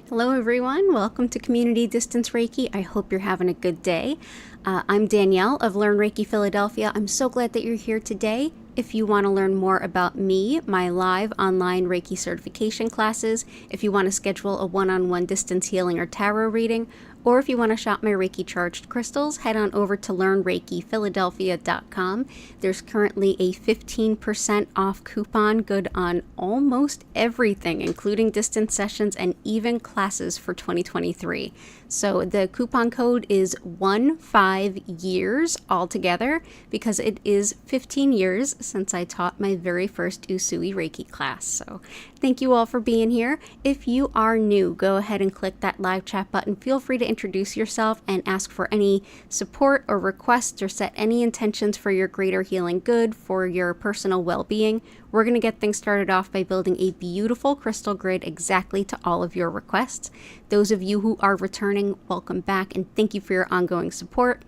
Hello everyone, welcome to Community Distance Reiki. I hope you're having a good day. I'm Danielle of Learn Reiki Philadelphia. I'm so glad that you're here today. If you want to learn more about me, my live online Reiki certification classes, if you want to schedule a one-on-one distance healing or tarot reading, or if you want to shop my Reiki charged crystals, head on over to learnreikiphiladelphia.com. There's currently a 15% off coupon good on almost everything, including distance sessions and even classes for 2023. So the coupon code is 15years altogether because it is 15 years since I taught my very first Usui Reiki class. So thank you all for being here. If you are new, go ahead and click that live chat button. Feel free to introduce yourself and ask for any support or requests or set any intentions for your greater healing good, for your personal well-being. We're going to get things started off by building a beautiful crystal grid exactly to all of your requests. Those of you who are returning, welcome back and thank you for your ongoing support.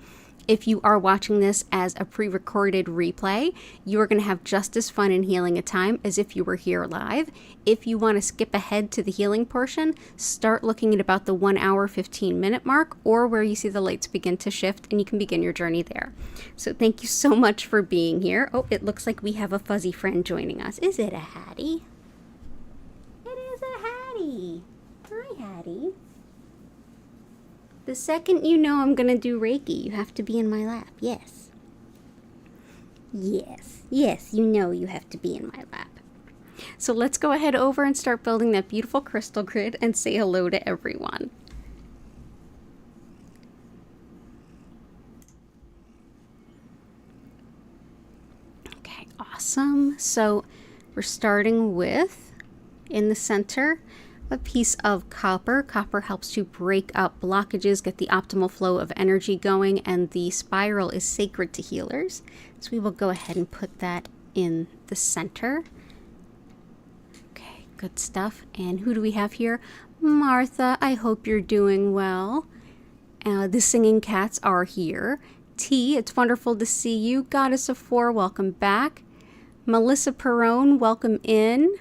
If you are watching this as a pre-recorded replay, you are going to have just as fun and healing a time as if you were here live. If you want to skip ahead to the healing portion, start looking at about the 1 hour, 15-minute mark or where you see the lights begin to shift and you can begin your journey there. So thank you so much for being here. Oh, it looks like we have a fuzzy friend joining us. Is it a Hattie? It is a Hattie. Hi, Hattie. The second you know I'm going to do Reiki, you have to be in my lap. Yes. Yes, you know you have to be in my lap. So let's go ahead over and start building that beautiful crystal grid and say hello to everyone. Okay, awesome. So we're starting with, in the center, a piece of copper. Copper helps to break up blockages, get the optimal flow of energy going, and the spiral is sacred to healers. So we will go ahead and put that in the center. Okay, good stuff. And who do we have here? Martha, I hope you're doing well. The singing cats are here. T, it's wonderful to see you. Goddess of Four, welcome back. Melissa Perrone, welcome in.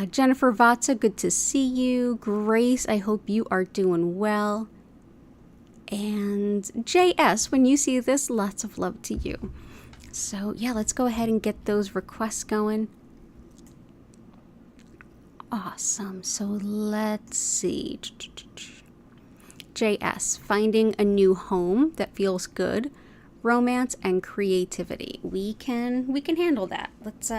Jennifer Vatsa, good to see you. Grace, I hope you are doing well. And JS, when you see this, lots of love to you. So yeah, let's go ahead and get those requests going. Awesome. So let's see. JS, finding a new home that feels good, romance and creativity. We can handle that. Let's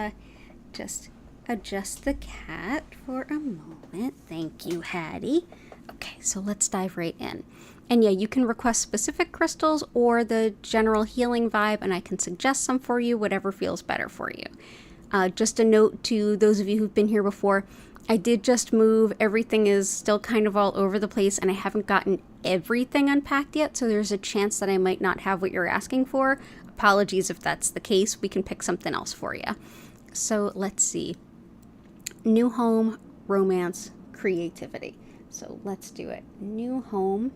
just adjust the cat for a moment. Thank you, Hattie. Okay, so let's dive right in. And yeah, you can request specific crystals or the general healing vibe, and I can suggest some for you, whatever feels better for you. Just a note to those of you who've been here before, I did just move. Everything is still kind of all over the place, and I haven't gotten everything unpacked yet, so there's a chance that I might not have what you're asking for. Apologies if that's the case. We can pick something else for you. So let's see. New home, romance, creativity. So let's do it. New home.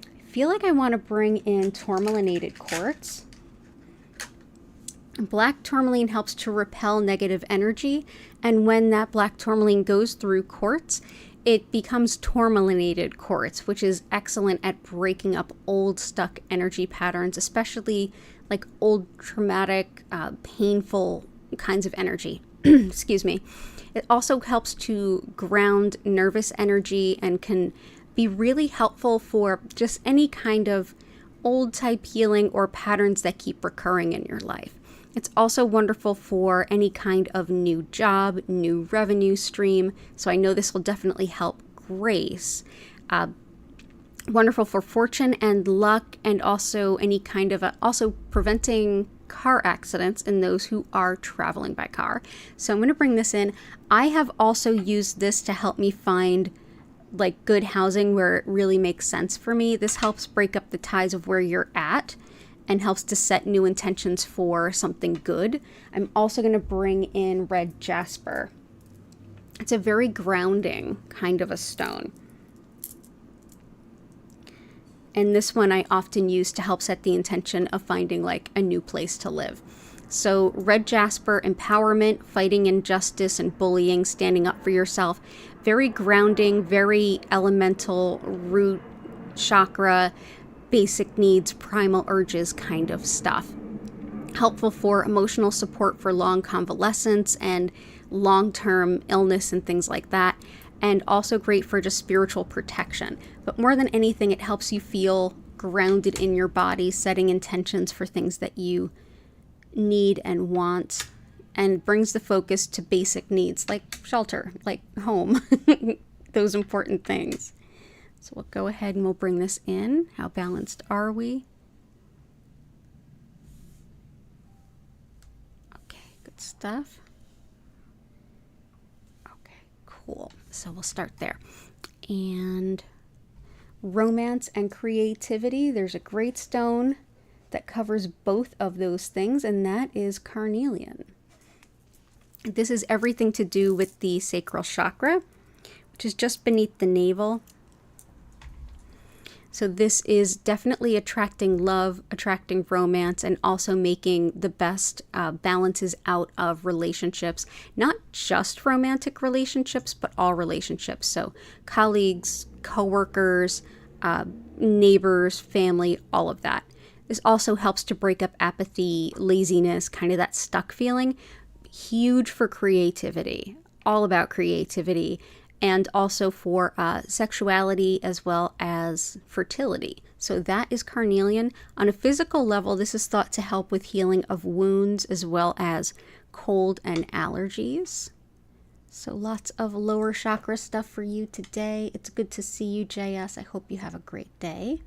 I feel like I want to bring in tourmalinated quartz. Black tourmaline helps to repel negative energy, and when that black tourmaline goes through quartz, it becomes tourmalinated quartz, which is excellent at breaking up old stuck energy patterns, especially like old traumatic, painful kinds of energy. Excuse me. It also helps to ground nervous energy and can be really helpful for just any kind of old type healing or patterns that keep recurring in your life. It's also wonderful for any kind of new job, new revenue stream. So I know this will definitely help Grace. Wonderful for fortune and luck, and also any kind of also preventing car accidents in those who are traveling by car. So I'm going to bring this in. I have also used this to help me find like good housing where it really makes sense for me. This helps break up the ties of where you're at and helps to set new intentions for something good. I'm also going to bring in red jasper. It's a very grounding kind of a stone. And this one I often use to help set the intention of finding like a new place to live. So red jasper, empowerment, fighting injustice and bullying, standing up for yourself. Very grounding, very elemental, root chakra, basic needs, primal urges kind of stuff. Helpful for emotional support for long convalescence and long-term illness and things like that. And also great for just spiritual protection. But more than anything, it helps you feel grounded in your body, setting intentions for things that you need and want, and brings the focus to basic needs like shelter, like home, those important things. So we'll go ahead and we'll bring this in. How balanced are we? Okay, good stuff. Okay, cool. So we'll start there. And romance and creativity, there's a great stone that covers both of those things, and that is carnelian. This is everything to do with the sacral chakra, which is just beneath the navel. So this is definitely attracting love, attracting romance, and also making the best balances out of relationships, not just romantic relationships, but all relationships. So colleagues, coworkers, neighbors, family, all of that. This also helps to break up apathy, laziness, kind of that stuck feeling. Huge for creativity, all about creativity, and also for sexuality as well as fertility. So that is carnelian. On a physical level, this is thought to help with healing of wounds as well as cold and allergies. So lots of lower chakra stuff for you today. It's good to see you, JS. I hope you have a great day.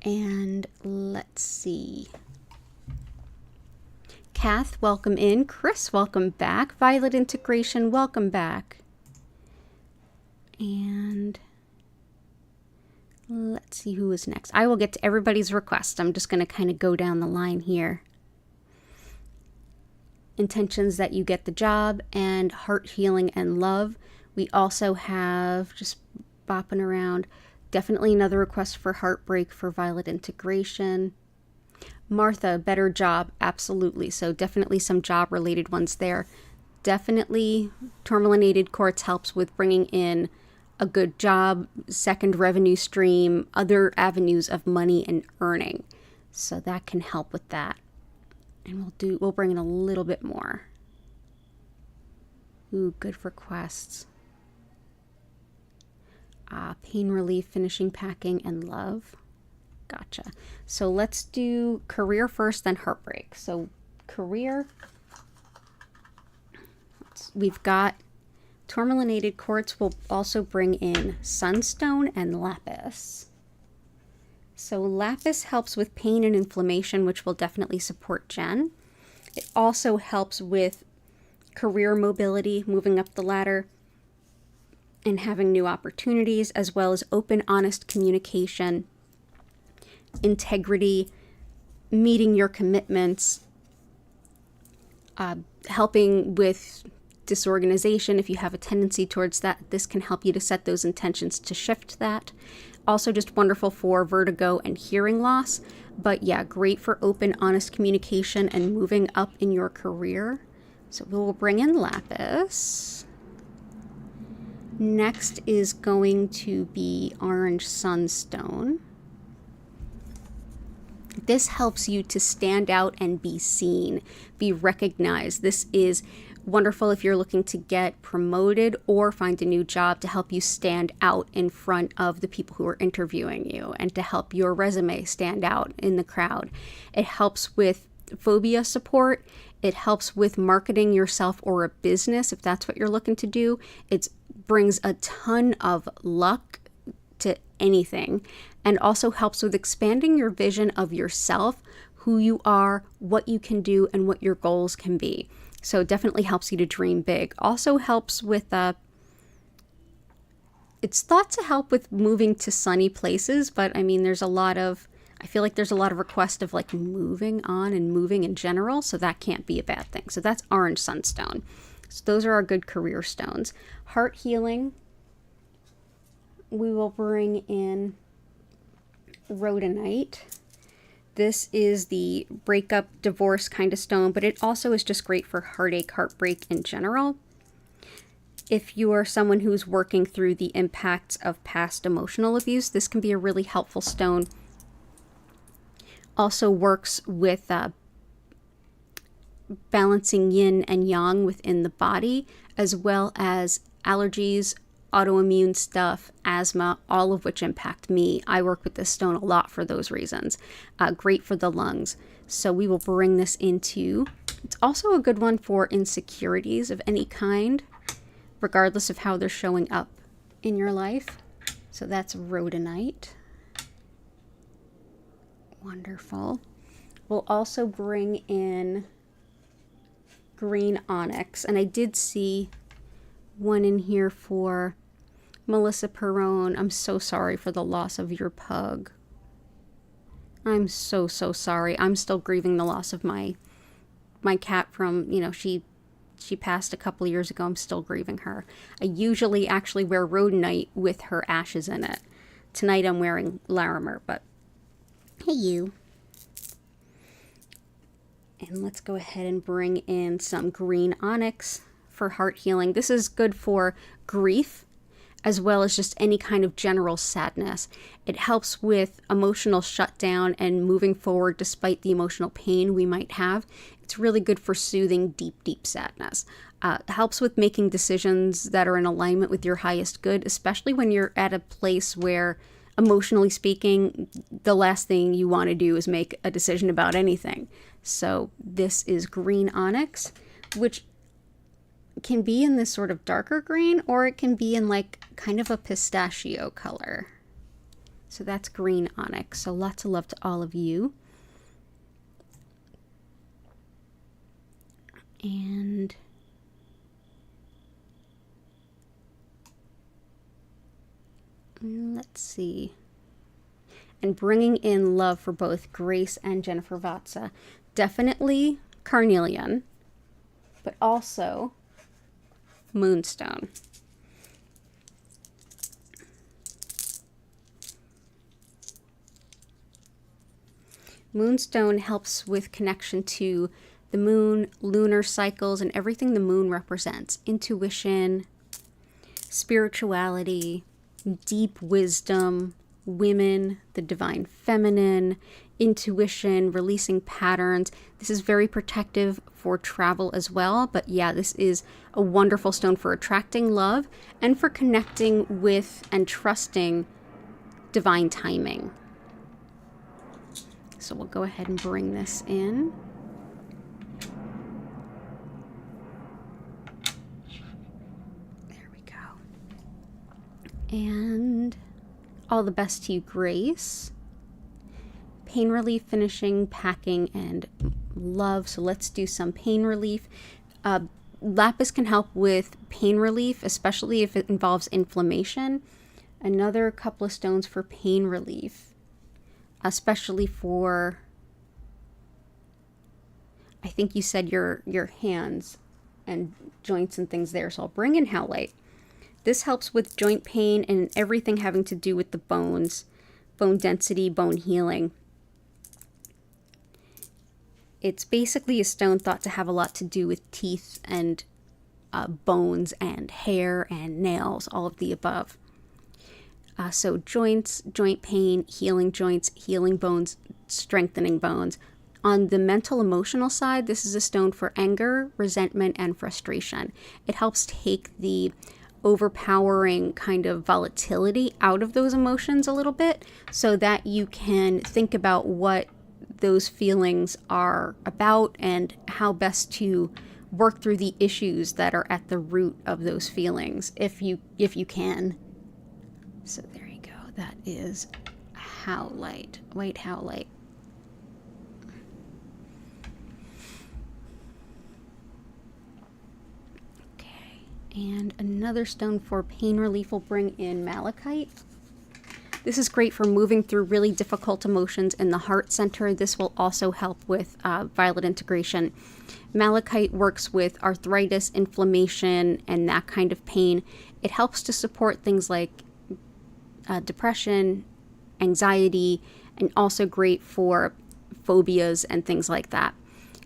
And let's see. Kath, welcome in. Chris, welcome back. Violet Integration, welcome back. And let's see who is next. I will get to everybody's request. I'm just going to kind of go down the line here. Intentions that you get the job, and heart healing and love. We also have, just bopping around, definitely another request for heartbreak for Violet Integration. Martha, better job, absolutely. So definitely some job related ones there. Definitely tourmalinated quartz helps with bringing in a good job, second revenue stream, other avenues of money and earning. So that can help with that. And we'll bring in a little bit more. Ooh, good for quests. Pain relief, finishing packing, and love. Gotcha. So let's do career first, then heartbreak. So career, we've got tourmalinated quartz. Will also bring in sunstone and lapis. So lapis helps with pain and inflammation, which will definitely support Jen. It also helps with career mobility, moving up the ladder, and having new opportunities, as well as open, honest communication, integrity, meeting your commitments, helping with disorganization. If you have a tendency towards that, this can help you to set those intentions to shift that. Also just wonderful for vertigo and hearing loss. But yeah, great for open, honest communication and moving up in your career. So we'll bring in lapis. Next is going to be orange sunstone. This helps you to stand out and be seen, be recognized. This is wonderful if you're looking to get promoted or find a new job, to help you stand out in front of the people who are interviewing you and to help your resume stand out in the crowd. It helps with phobia support. It helps with marketing yourself or a business if that's what you're looking to do. It brings a ton of luck to anything, and also helps with expanding your vision of yourself, who you are, what you can do, and what your goals can be. So it definitely helps you to dream big. Also helps with, it's thought to help with moving to sunny places, but I mean, I feel like there's a lot of requests of like moving on and moving in general, so that can't be a bad thing. So that's orange sunstone. So those are our good career stones. Heart healing, we will bring in rhodonite. This is the breakup, divorce kind of stone, but it also is just great for heartache, heartbreak in general. If you are someone who's working through the impacts of past emotional abuse, this can be a really helpful stone. Also works with balancing yin and yang within the body, as well as allergies, autoimmune stuff, asthma, all of which impact me. I work with this stone a lot for those reasons. Great for the lungs. So we will bring this into, it's also a good one for insecurities of any kind, regardless of how they're showing up in your life. So that's rhodonite. Wonderful. We'll also bring in green onyx, and I did see one in here for Melissa Perrone. I'm so sorry for the loss of your pug. I'm so sorry. I'm still grieving the loss of my cat from, she passed a couple years ago. I'm still grieving her. I usually actually wear rhodonite with her ashes in it. Tonight I'm wearing Larimer, but hey you. And let's go ahead and bring in some green onyx for heart healing. This is good for grief, as well as just any kind of general sadness. It helps with emotional shutdown and moving forward despite the emotional pain we might have. It's really good for soothing deep sadness. It helps with making decisions that are in alignment with your highest good, especially when you're at a place where, emotionally speaking, the last thing you want to do is make a decision about anything. So this is green onyx, which can be in this sort of darker green, or it can be in like kind of a pistachio color. So that's green onyx. So lots of love to all of you. And let's see. And bringing in love for both Grace and Jennifer Vatsa. Definitely carnelian, but also moonstone. Moonstone helps with connection to the moon, lunar cycles, and everything the moon represents. Intuition, spirituality, deep wisdom, women, the divine feminine, intuition, releasing patterns. This is very protective for travel as well. But yeah, this is a wonderful stone for attracting love and for connecting with and trusting divine timing. So we'll go ahead and bring this in. There we go. And all the best to you, Grace. Pain relief, finishing, packing, and love. So let's do some pain relief. Lapis can help with pain relief, especially if it involves inflammation. Another couple of stones for pain relief, especially for, I think you said your hands and joints and things there. So I'll bring in howlite. This helps with joint pain and everything having to do with the bones, bone density, bone healing. It's basically a stone thought to have a lot to do with teeth and bones and hair and nails, all of the above. So joints, joint pain, healing joints, healing bones, strengthening bones. On the mental emotional side, this is a stone for anger, resentment, and frustration. It helps take the overpowering kind of volatility out of those emotions a little bit so that you can think about what those feelings are about and how best to work through the issues that are at the root of those feelings if you can. So there you go. That is howlite, white howlite. And another stone for pain relief will bring in malachite. This is great for moving through really difficult emotions in the heart center. This will also help with violet integration. Malachite works with arthritis, inflammation, and that kind of pain. It helps to support things like depression, anxiety, and also great for phobias and things like that.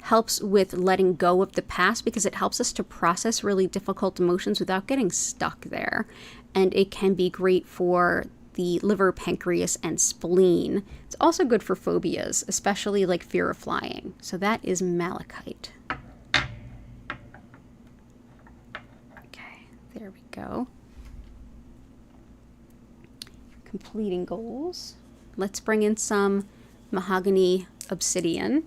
Helps with letting go of the past because it helps us to process really difficult emotions without getting stuck there. And it can be great for the liver, pancreas, and spleen. It's also good for phobias, especially like fear of flying. So that is malachite. Okay, there we go. Completing goals. Let's bring in some mahogany obsidian.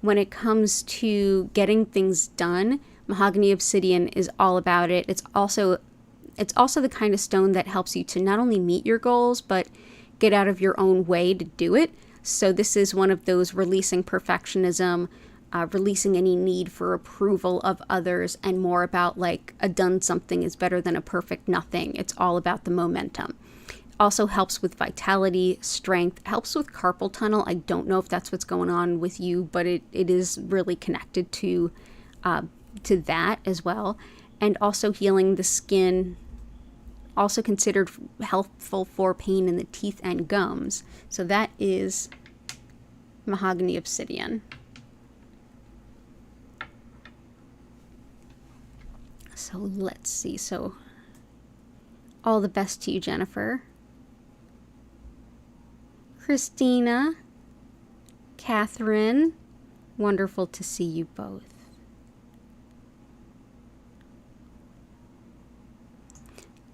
When it comes to getting things done, mahogany obsidian is all about it. It's also the kind of stone that helps you to not only meet your goals, but get out of your own way to do it. So this is one of those releasing perfectionism, releasing any need for approval of others, and more about like a done something is better than a perfect nothing. It's all about the momentum. Also helps with vitality, strength, helps with carpal tunnel. I don't know if that's what's going on with you, but it is really connected to that as well. And also healing the skin, also considered helpful for pain in the teeth and gums. So that is mahogany obsidian. So let's see. So all the best to you, Jennifer. Christina, Catherine, wonderful to see you both.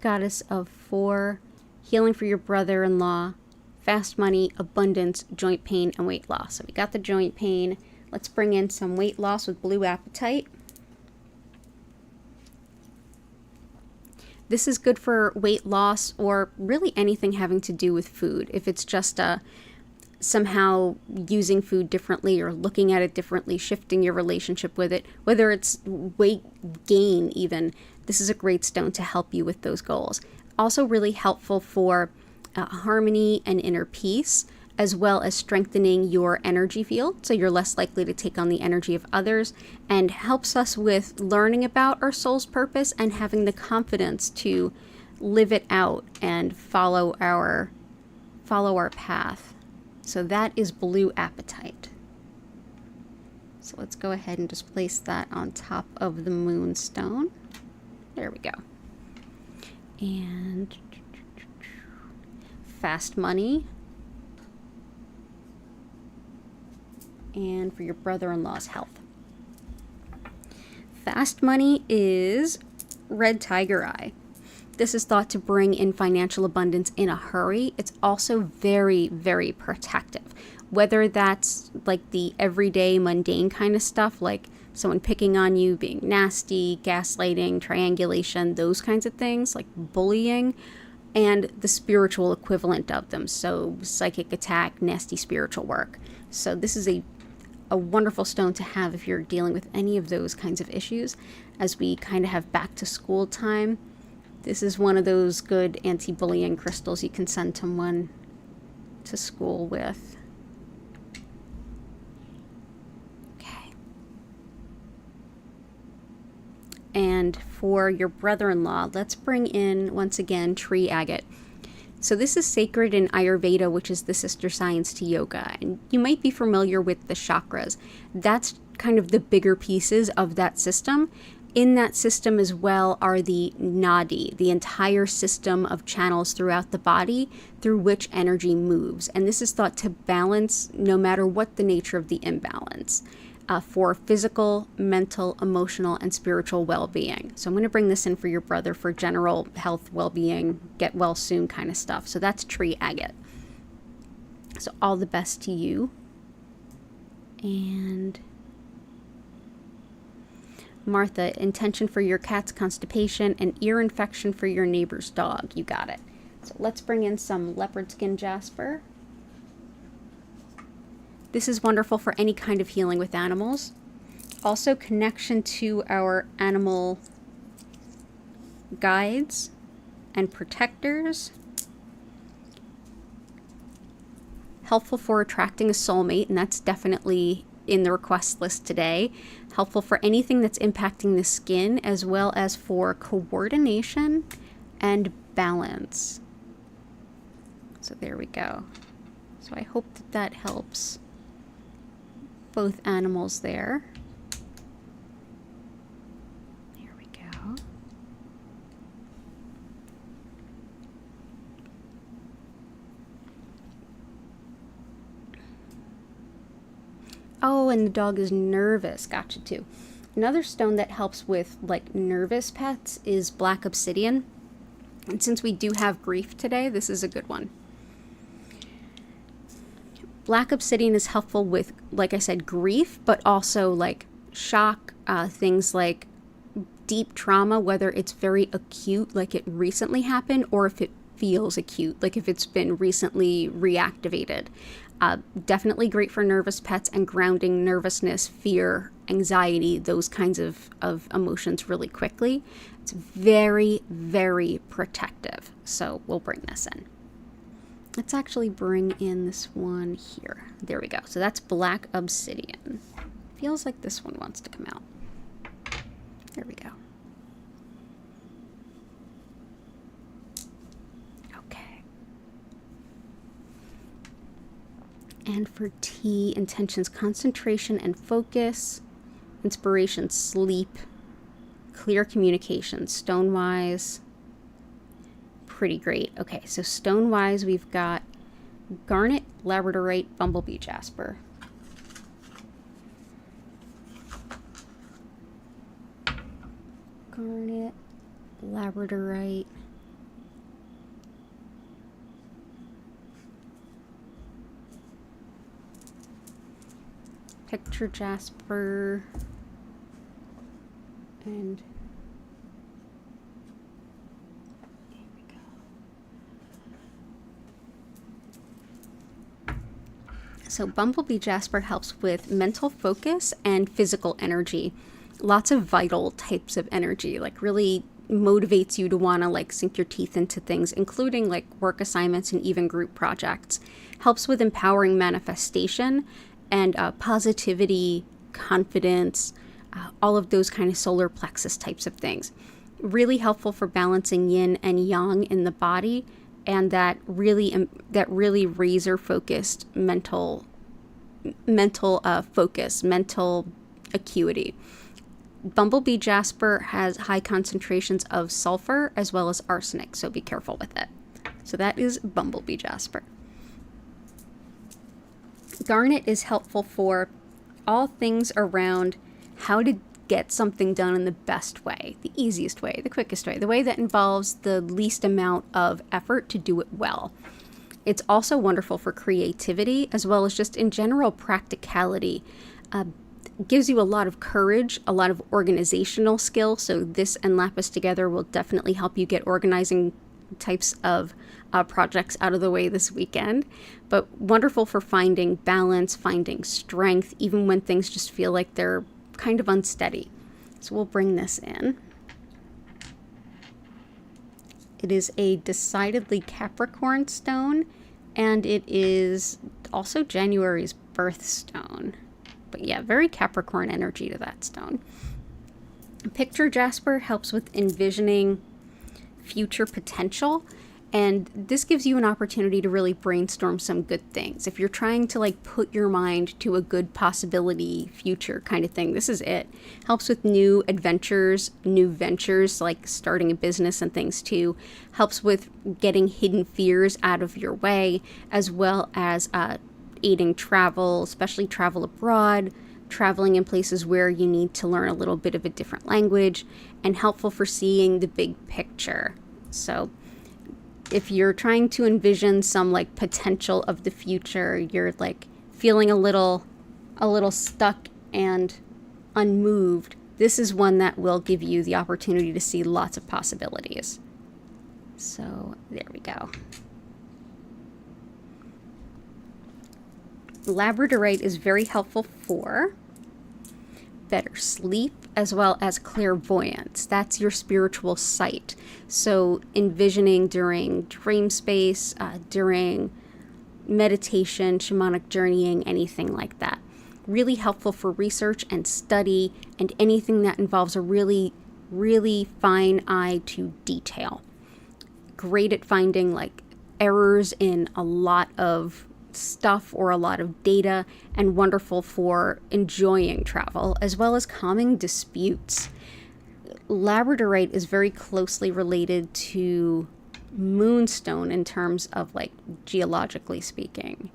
Goddess of 4, healing for your brother-in-law, fast money, abundance, joint pain, and weight loss. So we got the joint pain. Let's bring in some weight loss with blue apatite. This is good for weight loss or really anything having to do with food. If it's just somehow using food differently or looking at it differently, shifting your relationship with it, whether it's weight gain even, this is a great stone to help you with those goals. Also really helpful for harmony and inner peace, as well as strengthening your energy field, so you're less likely to take on the energy of others, and helps us with learning about our soul's purpose and having the confidence to live it out and follow our path. So that is blue apatite. So let's go ahead and just place that on top of the moonstone. There we go. And fast money. And for your brother-in-law's health. Fast money is red tiger eye. This is thought to bring in financial abundance in a hurry. It's also very, very protective. Whether that's like the everyday mundane kind of stuff, like someone picking on you, being nasty, gaslighting, triangulation, those kinds of things, like bullying, and the spiritual equivalent of them. So psychic attack, nasty spiritual work. So this is a wonderful stone to have if you're dealing with any of those kinds of issues. As we kind of have back to school time, this is one of those good anti-bullying crystals you can send someone to school with. Okay. And for your brother-in-law, let's bring in, once again, tree agate. So this is sacred in Ayurveda, which is the sister science to yoga. And you might be familiar with the chakras. That's kind of the bigger pieces of that system. In that system as well are the nadi, the entire system of channels throughout the body through which energy moves. And this is thought to balance no matter what the nature of the imbalance. For physical, mental, emotional, and spiritual well-being. So I'm going to bring this in for your brother for general health, well-being, get well soon kind of stuff. So that's tree agate. So all the best to you. And Martha, intention for your cat's constipation and ear infection for your neighbor's dog. You got it. So let's bring in some leopard skin jasper. This is wonderful for any kind of healing with animals. Also connection to our animal guides and protectors. Helpful for attracting a soulmate, and that's definitely in the request list today. Helpful for anything that's impacting the skin, as well as for coordination and balance. So there we go. So I hope that helps. both animals there. Here we go. Oh, and the dog is nervous. Gotcha too. Another stone that helps with like nervous pets is black obsidian. And since we do have grief today, this is a good one. Black obsidian is helpful with, like I said, grief, but also like shock, things like deep trauma, whether it's very acute, like it recently happened, or if it feels acute, like if it's been recently reactivated. Definitely great for nervous pets and grounding nervousness, fear, anxiety, those kinds of emotions really quickly. It's very, very protective. So we'll bring this in. Let's actually bring in this one here. There we go. So that's black obsidian. Feels like this one wants to come out. There we go. Okay. And for T, intentions, concentration and focus, inspiration, sleep, clear communication, stone-wise, pretty great. Okay, so stone-wise, we've got garnet, labradorite, bumblebee jasper. Garnet, labradorite, picture jasper, and here we go. So bumblebee jasper helps with mental focus and physical energy. Lots of vital types of energy, like really motivates you to want to like sink your teeth into things, including like work assignments and even group projects. Helps with empowering manifestation and positivity, confidence, all of those kind of solar plexus types of things. Really helpful for balancing yin and yang in the body, and that really razor focused mental focus, mental acuity. Bumblebee jasper has high concentrations of sulfur as well as arsenic, so be careful with it. So that is bumblebee jasper. Garnet is helpful for all things around how to get something done in the best way, the easiest way, the quickest way, the way that involves the least amount of effort to do it well. It's also wonderful for creativity as well as just in general practicality. Gives you a lot of courage, a lot of organizational skill. So this and lapis together will definitely help you get organizing types of projects out of the way this weekend. But wonderful for finding balance, finding strength, even when things just feel like they're kind of unsteady. So we'll bring this in. It is a decidedly Capricorn stone, and it is also January's birthstone. But yeah, very Capricorn energy to that stone. Picture jasper helps with envisioning future potential, and this gives you an opportunity to really brainstorm some good things. If you're trying to like put your mind to a good possibility future kind of thing, this is it. Helps with new adventures, new ventures, like starting a business and things too. Helps with getting hidden fears out of your way, as well as aiding travel, especially travel abroad, traveling in places where you need to learn a little bit of a different language, and helpful for seeing the big picture. So if you're trying to envision some like potential of the future, you're like feeling a little stuck and unmoved, this is one that will give you the opportunity to see lots of possibilities. So there we go. Labradorite is very helpful for better sleep as well as clairvoyance. That's your spiritual sight. So envisioning during dream space, during meditation, shamanic journeying, anything like that. Really helpful for research and study and anything that involves a really, really fine eye to detail. Great at finding like errors in a lot of stuff or a lot of data, and wonderful for enjoying travel, as well as calming disputes. Labradorite is very closely related to moonstone in terms of like geologically speaking.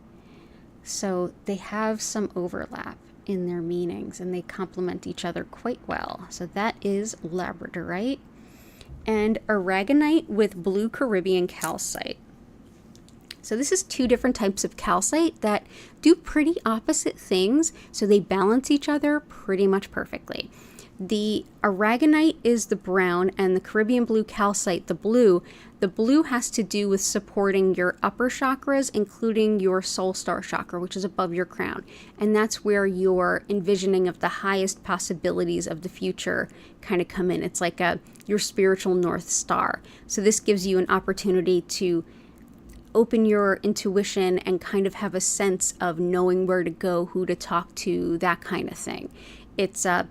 So they have some overlap in their meanings and they complement each other quite well. So that is labradorite. And aragonite with blue Caribbean calcite. So this is two different types of calcite that do pretty opposite things, so they balance each other pretty much perfectly. The aragonite is the brown and the Caribbean blue calcite, the blue. The blue has to do with supporting your upper chakras, including your soul star chakra, which is above your crown. And that's where your envisioning of the highest possibilities of the future kind of come in. It's like your spiritual North Star. So this gives you an opportunity to open your intuition and kind of have a sense of knowing where to go, who to talk to, that kind of thing. It's a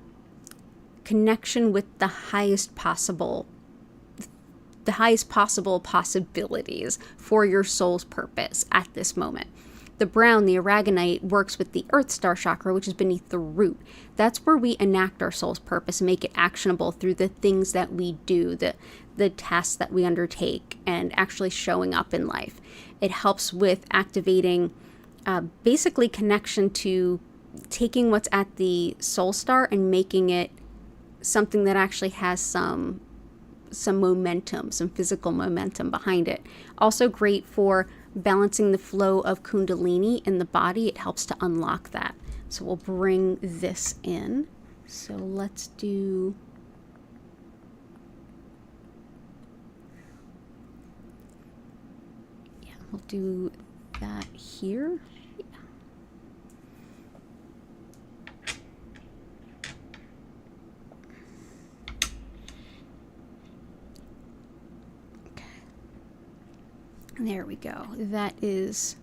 connection with the highest possible possibilities for your soul's purpose at this moment. The brown, the aragonite, works with the earth star chakra, which is beneath the root. That's where we enact our soul's purpose and make it actionable through the things that we do, the tasks that we undertake, and actually showing up in life. It helps with activating basically connection to taking what's at the soul star and making it something that actually has some momentum, some physical momentum behind it. Also great for balancing the flow of kundalini in the body. It helps to unlock that. So we'll bring this in. So let's do... yeah, we'll do that here. Yeah. There we go. That is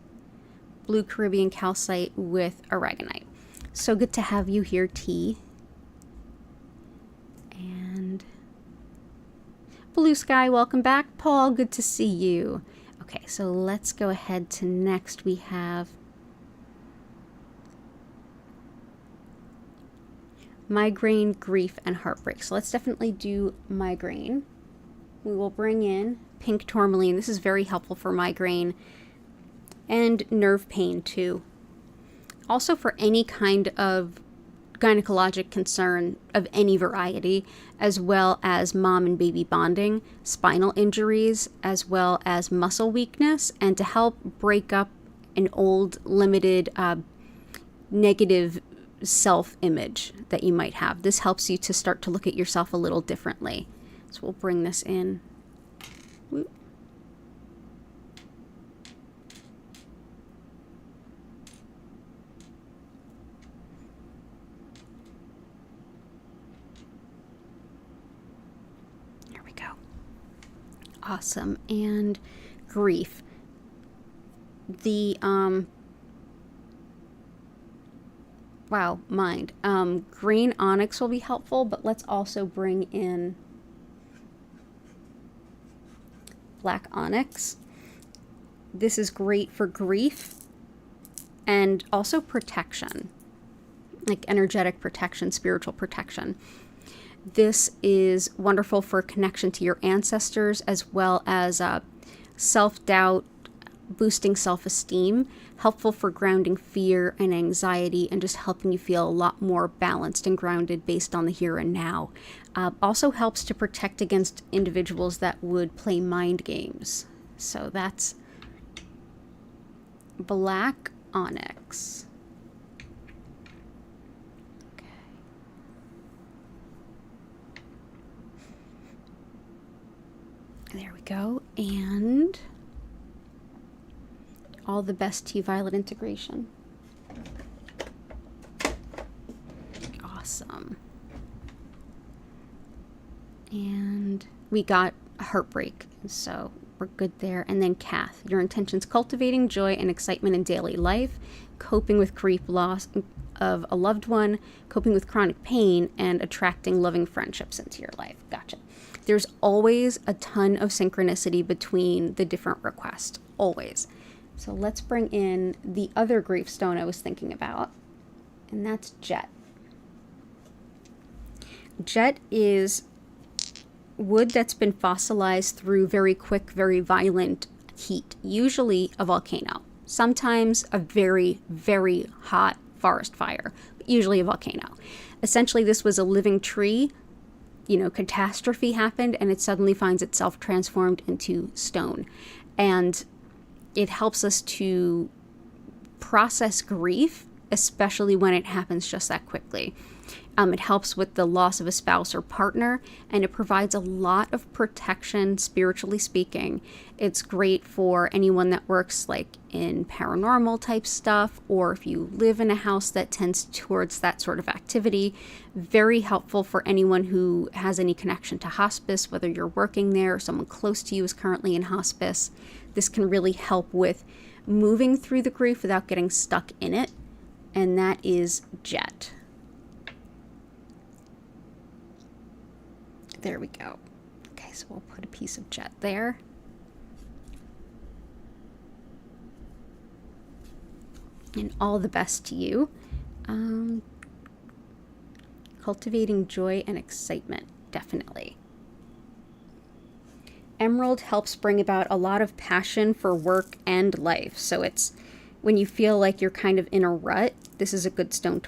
blue Caribbean calcite with aragonite. So good to have you here, T. And Blue Sky, welcome back. Paul, good to see you. Okay, so let's go ahead to next. We have migraine, grief, and heartbreak. So let's definitely do migraine. We will bring in pink tourmaline. This is very helpful for migraine and nerve pain too. Also for any kind of gynecologic concern of any variety, as well as mom and baby bonding, spinal injuries, as well as muscle weakness, and to help break up an old, limited, negative self-image that you might have. This helps you to start to look at yourself a little differently. So we'll bring this in. Whoop. There we go. Awesome. And grief. The green onyx will be helpful, but let's also bring in black onyx. This is great for grief and also protection, like energetic protection, spiritual protection. This is wonderful for connection to your ancestors, as well as self-doubt, boosting self-esteem, helpful for grounding fear and anxiety, and just helping you feel a lot more balanced and grounded based on the here and now. Also helps to protect against individuals that would play mind games. So that's black onyx. Okay. There we go. And all the best to you, Violet Integration. Awesome. And we got heartbreak, so we're good there. And then Kath, your intentions: cultivating joy and excitement in daily life, coping with grief, loss of a loved one, coping with chronic pain, and attracting loving friendships into your life. Gotcha. There's always a ton of synchronicity between the different requests, always. So let's bring in the other grief stone I was thinking about, and that's jet. Jet is wood that's been fossilized through very quick, very violent heat, usually a volcano, sometimes a very, very hot forest fire, but usually a volcano. Essentially, this was a living tree. Catastrophe happened and it suddenly finds itself transformed into stone. And it helps us to process grief, especially when it happens just that quickly. It helps with the loss of a spouse or partner, and it provides a lot of protection, spiritually speaking. It's great for anyone that works like in paranormal type stuff, or if you live in a house that tends towards that sort of activity. Very helpful for anyone who has any connection to hospice, whether you're working there or someone close to you is currently in hospice. This can really help with moving through the grief without getting stuck in it, and that is jet. There we go. Okay, so we'll put a piece of jet there. And all the best to you. Cultivating joy and excitement, definitely. Emerald helps bring about a lot of passion for work and life. So it's when you feel like you're kind of in a rut, this is a good stone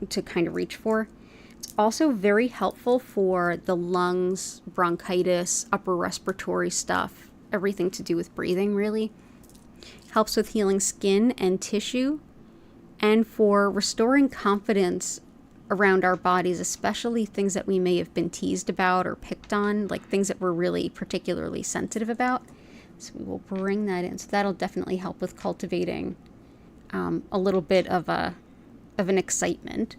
to kind of reach for. It's also very helpful for the lungs, bronchitis, upper respiratory stuff, everything to do with breathing, really. Helps with healing skin and tissue, and for restoring confidence around our bodies, especially things that we may have been teased about or picked on, like things that we're really particularly sensitive about. So we will bring that in. So that'll definitely help with cultivating a little bit of an excitement.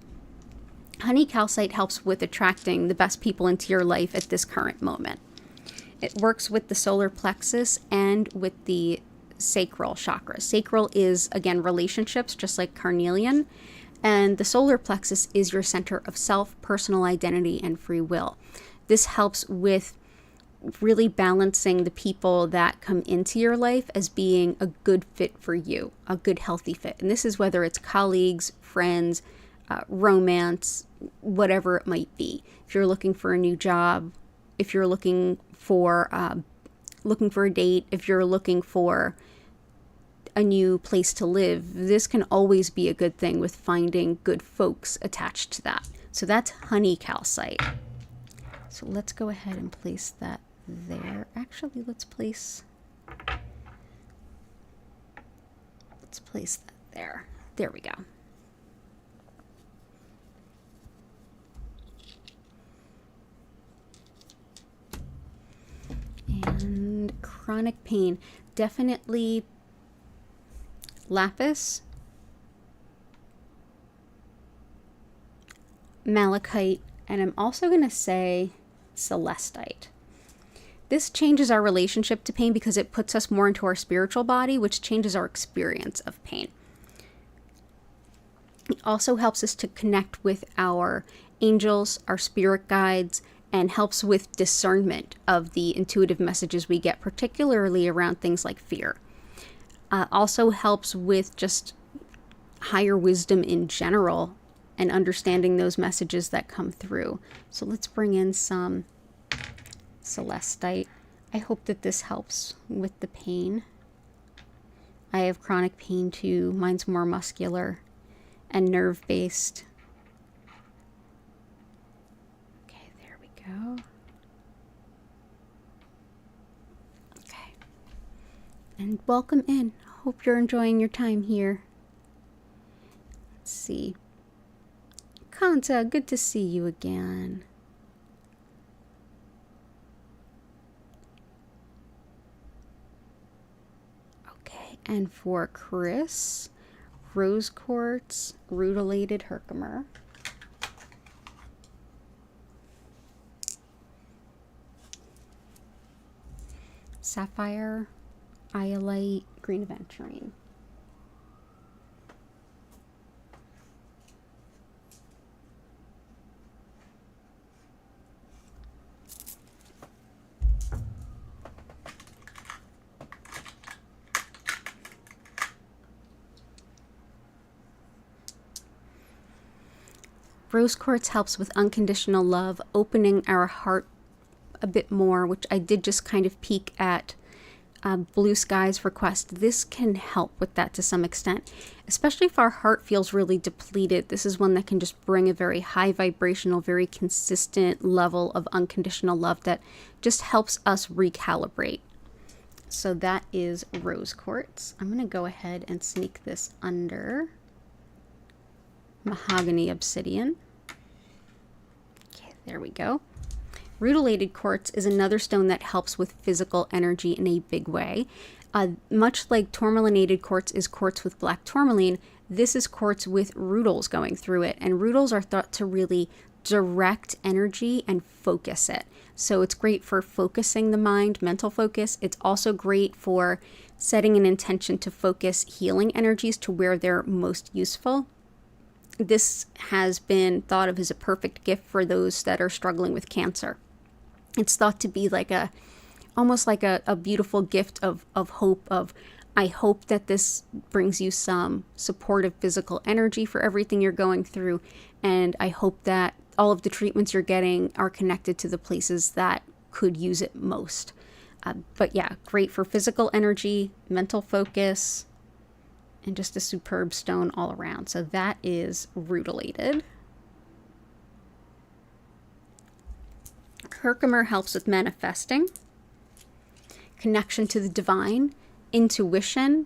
Honey calcite helps with attracting the best people into your life at this current moment. It works with the solar plexus and with the sacral chakra. Sacral is, again, relationships, just like carnelian. And the solar plexus is your center of self, personal identity, and free will. This helps with really balancing the people that come into your life as being a good fit for you, a good, healthy fit. And this is whether it's colleagues, friends, romance, whatever it might be. If you're looking for a new job, if you're looking for a date, if you're looking for a new place to live, this can always be a good thing with finding good folks attached to that. So that's honey calcite. So let's go ahead and place that there. Actually, let's place that there. There we go. And chronic pain, definitely lapis, malachite, and I'm also going to say celestite. This changes our relationship to pain because it puts us more into our spiritual body, which changes our experience of pain. It also helps us to connect with our angels, our spirit guides, and helps with discernment of the intuitive messages we get, particularly around things like fear. Also helps with just higher wisdom in general and understanding those messages that come through. So let's bring in some celestite. I hope that this helps with the pain. I have chronic pain too. Mine's more muscular and nerve-based. Okay, there we go. Okay. And welcome in. Hope you're enjoying your time here. Let's see. Kanta, good to see you again. Okay, and for Chris, rose quartz, rutilated herkimer. Sapphire, iolite, green aventurine. Rose quartz helps with unconditional love, opening our heart a bit more, which I did just kind of peek at Blue Sky's request. This can help with that to some extent, especially if our heart feels really depleted. This is one that can just bring a very high vibrational, very consistent level of unconditional love that just helps us recalibrate. So that is rose quartz. I'm going to go ahead and sneak this under mahogany obsidian. Okay, there we go. Rutilated quartz is another stone that helps with physical energy in a big way. Much like tourmalinated quartz is quartz with black tourmaline, this is quartz with rutils going through it. And rutils are thought to really direct energy and focus it. So it's great for focusing the mind, mental focus. It's also great for setting an intention to focus healing energies to where they're most useful. This has been thought of as a perfect gift for those that are struggling with cancer. It's thought to be like almost like a beautiful gift of hope, of I hope that this brings you some supportive physical energy for everything you're going through, and I hope that all of the treatments you're getting are connected to the places that could use it most. But yeah, great for physical energy, mental focus, and just a superb stone all around. So that is rutilated. Herkimer helps with manifesting, connection to the divine, intuition.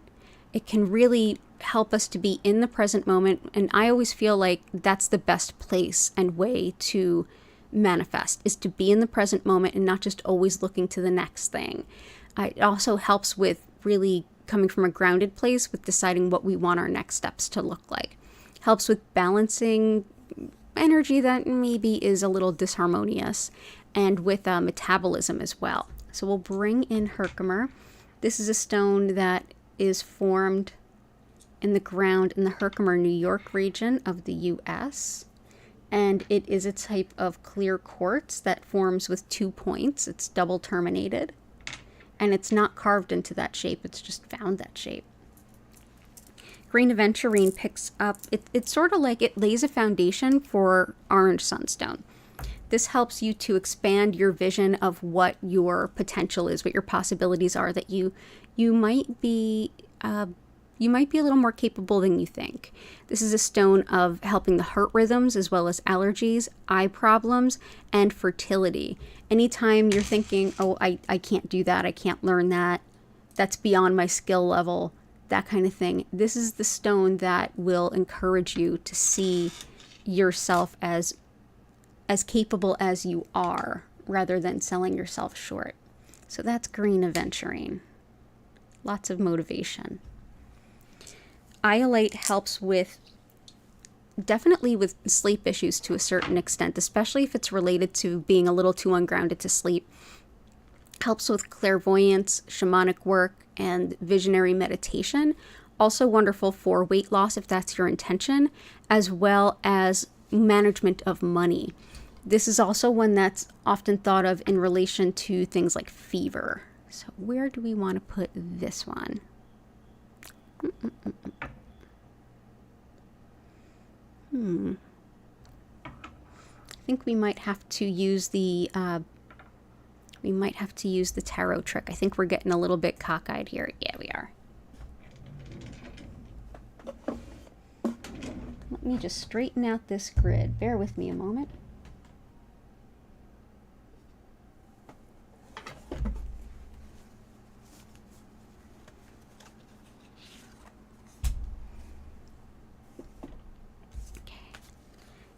It can really help us to be in the present moment. And I always feel like that's the best place and way to manifest, is to be in the present moment and not just always looking to the next thing. It also helps with really coming from a grounded place with deciding what we want our next steps to look like. Helps with balancing energy that maybe is a little disharmonious, and with metabolism as well. So we'll bring in Herkimer. This is a stone that is formed in the ground in the Herkimer, New York region of the US. And it is a type of clear quartz that forms with 2 points. It's double terminated. And it's not carved into that shape, it's just found that shape. Green aventurine picks up, it's sort of like it lays a foundation for orange sunstone. This helps you to expand your vision of what your potential is, what your possibilities are, that you might be a little more capable than you think. This is a stone of helping the heart rhythms as well as allergies, eye problems, and fertility. Anytime you're thinking, oh, I can't do that, I can't learn that, that's beyond my skill level, that kind of thing, this is the stone that will encourage you to see yourself as capable as you are, rather than selling yourself short. So that's green aventurine. Lots of motivation. Iolite helps with, definitely with sleep issues to a certain extent, especially if it's related to being a little too ungrounded to sleep. Helps with clairvoyance, shamanic work, and visionary meditation. Also wonderful for weight loss if that's your intention, as well as management of money. This is also one that's often thought of in relation to things like fever. So where do we want to put this one? I think we might have to use the tarot trick. I think we're getting a little bit cockeyed here. Yeah, we are. Let me just straighten out this grid. Bear with me a moment.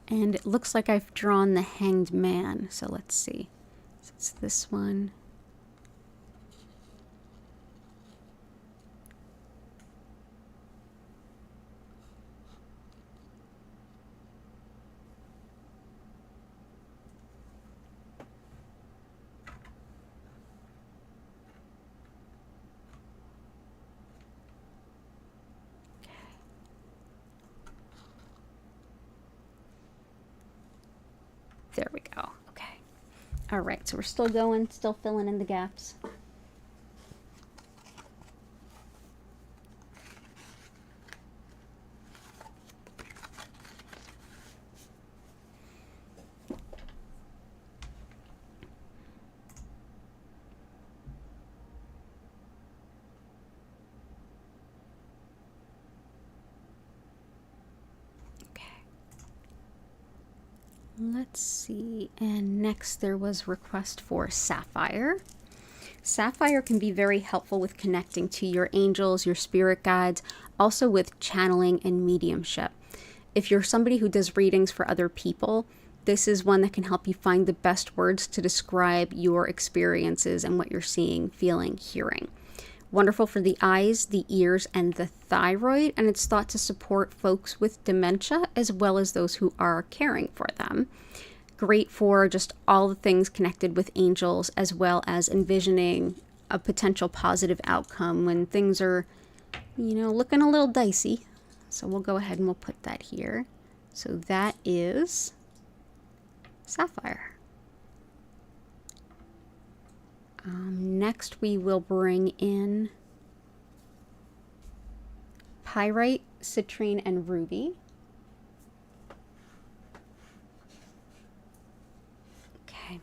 And it looks like I've drawn the Hanged Man. So let's see. So it's this one. There we go. Okay. All right. So we're still going, still filling in the gaps. Let's see. And next there was request for sapphire. Sapphire can be very helpful with connecting to your angels, your spirit guides, also with channeling and mediumship. If you're somebody who does readings for other people, this is one that can help you find the best words to describe your experiences and what you're seeing, feeling, hearing. Wonderful for the eyes, the ears, and the thyroid, and it's thought to support folks with dementia as well as those who are caring for them. Great for just all the things connected with angels, as well as envisioning a potential positive outcome when things are, looking a little dicey. So we'll go ahead and we'll put that here. So that is sapphire. Next we will bring in pyrite, citrine, and ruby. Okay.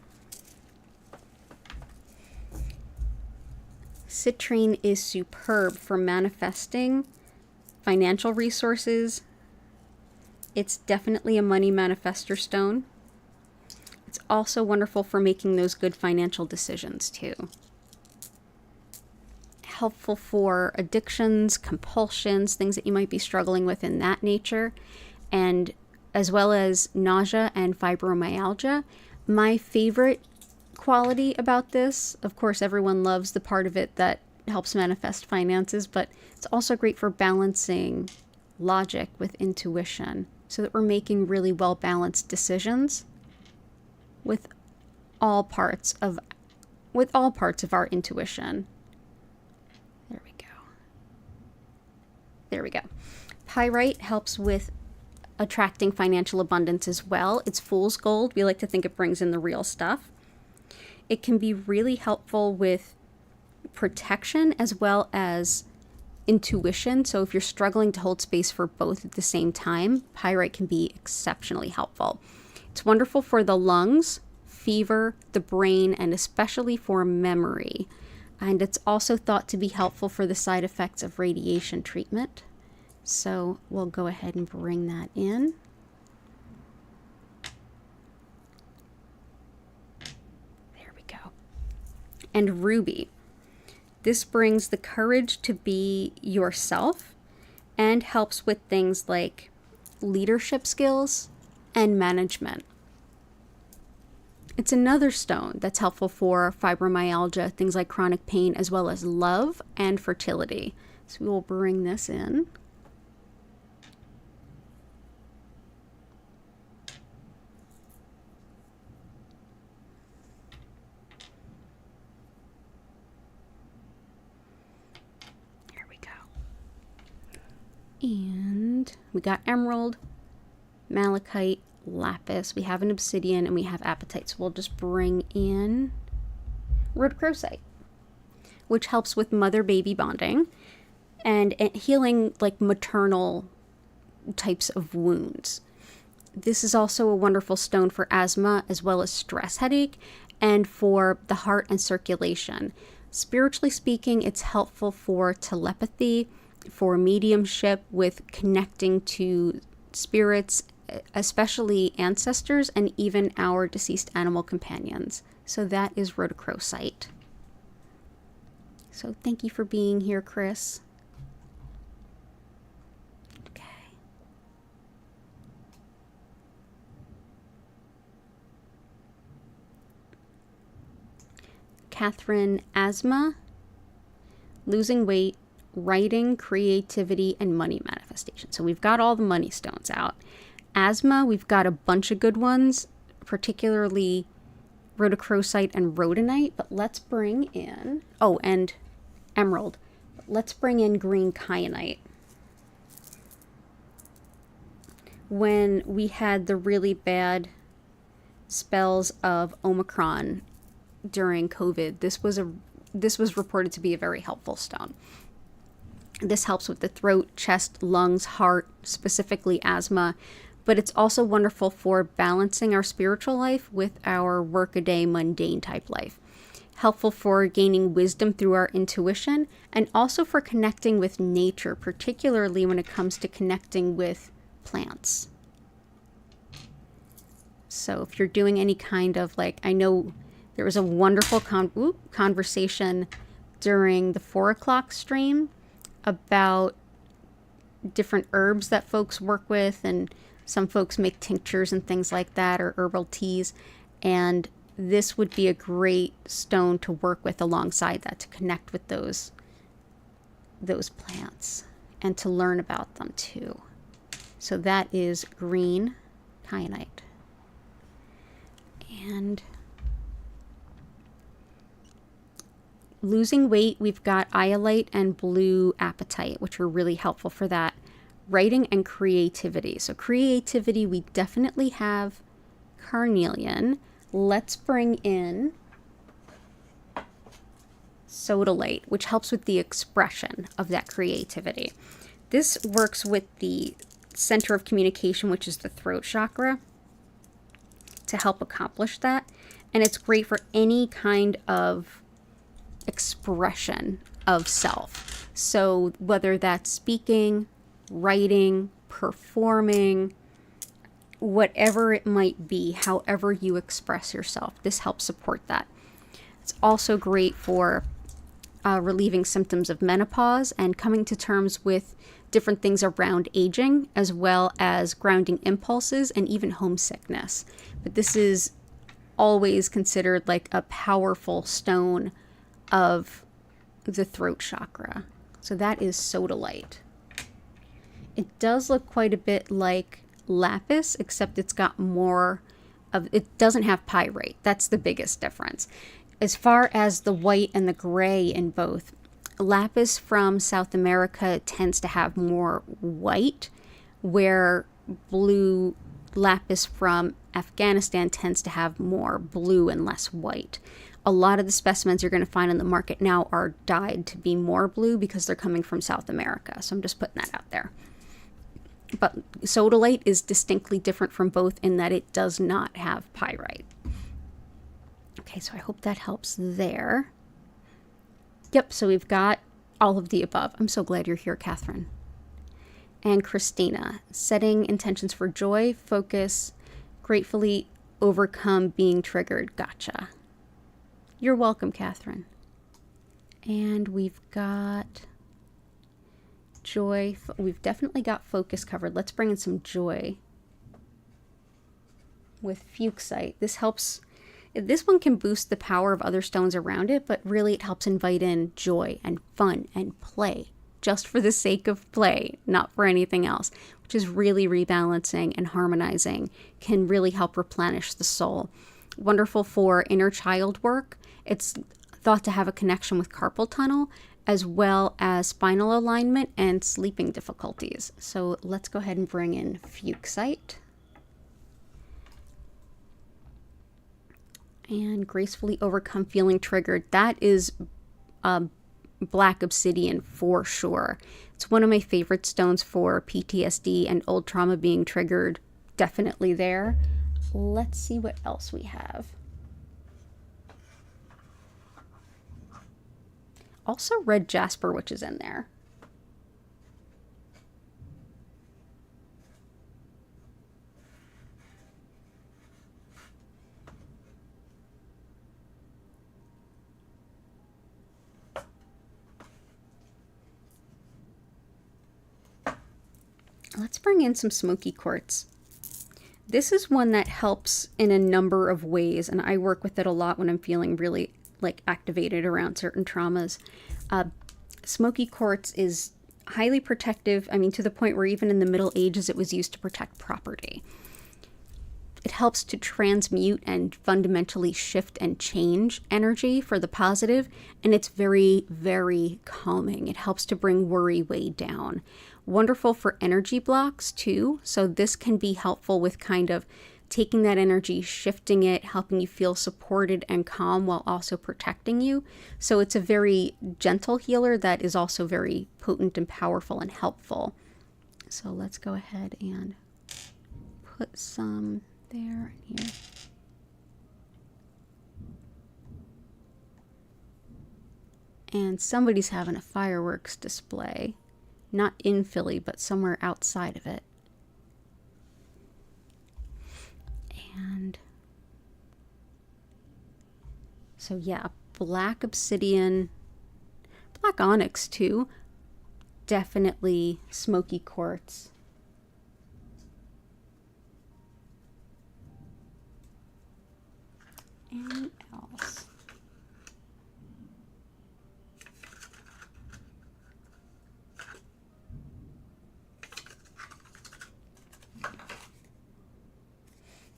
Citrine is superb for manifesting financial resources. It's definitely a money manifestor stone. It's also wonderful for making those good financial decisions too. Helpful for addictions, compulsions, things that you might be struggling with in that nature, and as well as nausea and fibromyalgia. My favorite quality about this, of course, everyone loves the part of it that helps manifest finances, but it's also great for balancing logic with intuition so that we're making really well balanced decisions with all parts of our intuition. There we go. Pyrite helps with attracting financial abundance as well. It's fool's gold. We like to think it brings in the real stuff. It can be really helpful with protection as well as intuition. So if you're struggling to hold space for both at the same time, pyrite can be exceptionally helpful. It's wonderful for the lungs, fever, the brain, and especially for memory. And it's also thought to be helpful for the side effects of radiation treatment. So we'll go ahead and bring that in. There we go. And ruby. This brings the courage to be yourself and helps with things like leadership skills and management. It's another stone that's helpful for fibromyalgia, things like chronic pain, as well as love and fertility. So we will bring this in. There we go. And we got emerald, malachite, lapis, we have an obsidian, and we have apatite. So we'll just bring in rhodochrosite, which helps with mother-baby bonding and healing like maternal types of wounds. This is also a wonderful stone for asthma as well as stress headache and for the heart and circulation. Spiritually speaking, it's helpful for telepathy, for mediumship with connecting to spirits, especially ancestors and even our deceased animal companions. So that is rhodochrosite. So thank you for being here, Chris. Okay. Catherine, asthma, losing weight, writing, creativity, and money manifestation. So we've got all the money stones out. Asthma, we've got a bunch of good ones, particularly rhodochrosite and rhodonite, but let's bring in, and emerald. Let's bring in green kyanite. When we had the really bad spells of Omicron during COVID, this was reported to be a very helpful stone. This helps with the throat, chest, lungs, heart, specifically asthma, but it's also wonderful for balancing our spiritual life with our workaday mundane type life. Helpful for gaining wisdom through our intuition and also for connecting with nature, particularly when it comes to connecting with plants. So if you're doing any kind of like, I know there was a wonderful conversation during the 4 o'clock stream about different herbs that folks work with, and some folks make tinctures and things like that, or herbal teas, and this would be a great stone to work with alongside that, to connect with those plants and to learn about them too. So that is green kyanite. And losing weight, we've got iolite and blue apatite, which are really helpful for that. Writing and creativity. So creativity, we definitely have carnelian. Let's bring in sodalite, which helps with the expression of that creativity. This works with the center of communication, which is the throat chakra, to help accomplish that. And it's great for any kind of expression of self. So whether that's speaking, writing, performing, whatever it might be, however you express yourself, this helps support that. It's also great for relieving symptoms of menopause and coming to terms with different things around aging, as well as grounding impulses and even homesickness. But this is always considered like a powerful stone of the throat chakra. So that is sodalite. It does look quite a bit like lapis, except it's got more of, it doesn't have pyrite. That's the biggest difference. As far as the white and the gray in both, lapis from South America tends to have more white, where blue lapis from Afghanistan tends to have more blue and less white. A lot of the specimens you're going to find on the market now are dyed to be more blue because they're coming from South America. So I'm just putting that out there. But sodalite is distinctly different from both in that it does not have pyrite. Okay, so I hope that helps there. Yep, so we've got all of the above. I'm so glad you're here, Catherine. And Christina, setting intentions for joy, focus, gratefully overcome being triggered. Gotcha. You're welcome, Catherine. And we've got joy. We've definitely got focus covered. Let's bring in some joy with fuchsite. This helps. This one can boost the power of other stones around it, but really it helps invite in joy and fun and play, just for the sake of play, not for anything else, which is really rebalancing and harmonizing, can really help replenish the soul. Wonderful for inner child work. It's thought to have a connection with carpal tunnel, as well as spinal alignment and sleeping difficulties. So let's go ahead and bring in fuchsite. And gracefully overcome feeling triggered. That is black obsidian for sure. It's one of my favorite stones for PTSD and old trauma being triggered. Definitely there. Let's see what else we have. Also red jasper, which is in there. Let's bring in some smoky quartz. This is one that helps in a number of ways, and I work with it a lot when I'm feeling really like activated around certain traumas. Smoky quartz is highly protective. I mean, to the point where even in the Middle Ages, it was used to protect property. It helps to transmute and fundamentally shift and change energy for the positive, and it's very, very calming. It helps to bring worry way down. Wonderful for energy blocks too. So this can be helpful with kind of taking that energy, shifting it, helping you feel supported and calm while also protecting you. So it's a very gentle healer that is also very potent and powerful and helpful. So let's go ahead and put some there and here. And somebody's having a fireworks display. Not in Philly, but somewhere outside of it. And So yeah, black obsidian, black onyx too. Definitely smoky quartz. And else.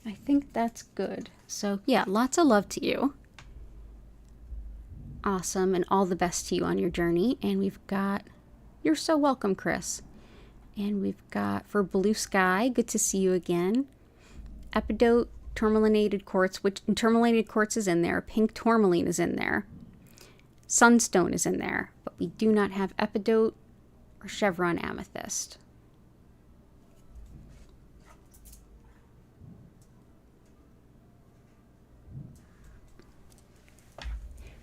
I think that's good. So yeah, lots of love to you. Awesome, and all the best to you on your journey. And we've got, you're so welcome, Chris. And we've got, for Blue Sky, good to see you again. Epidote, tourmalinated quartz, which tourmalinated quartz is in there. Pink tourmaline is in there. Sunstone is in there, but we do not have epidote or chevron amethyst.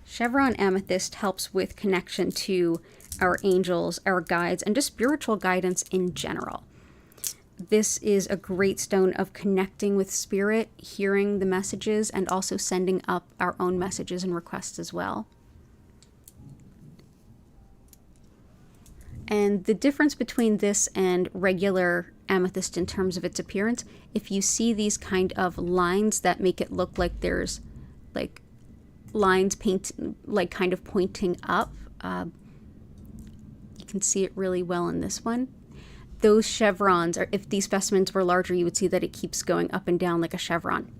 Chevron amethyst helps with connection to our angels, our guides, and just spiritual guidance in general. This is a great stone of connecting with spirit, hearing the messages, and also sending up our own messages and requests as well. And the difference between this and regular amethyst in terms of its appearance, if you see these kind of lines that make it look like there's like lines like kind of pointing up, you can see it really well in this one. Those chevrons, or if these specimens were larger, you would see that it keeps going up and down like a chevron.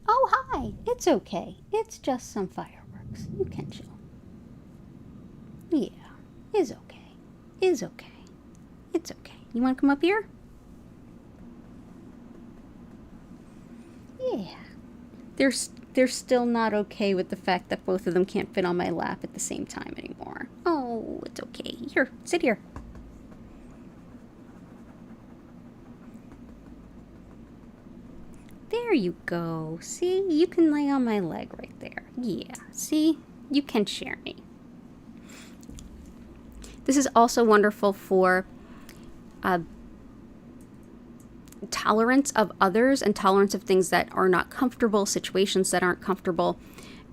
Oh, hi. It's okay. It's just some fireworks. You can chill. Yeah, it's okay. It's okay. It's okay. You want to come up here? Yeah. They're still not okay with the fact that both of them can't fit on my lap at the same time anymore. Oh, it's okay. Here, sit here. There you go. See, you can lay on my leg right there. Yeah, see, you can share me. This is also wonderful for tolerance of others and tolerance of things that are not comfortable, situations that aren't comfortable,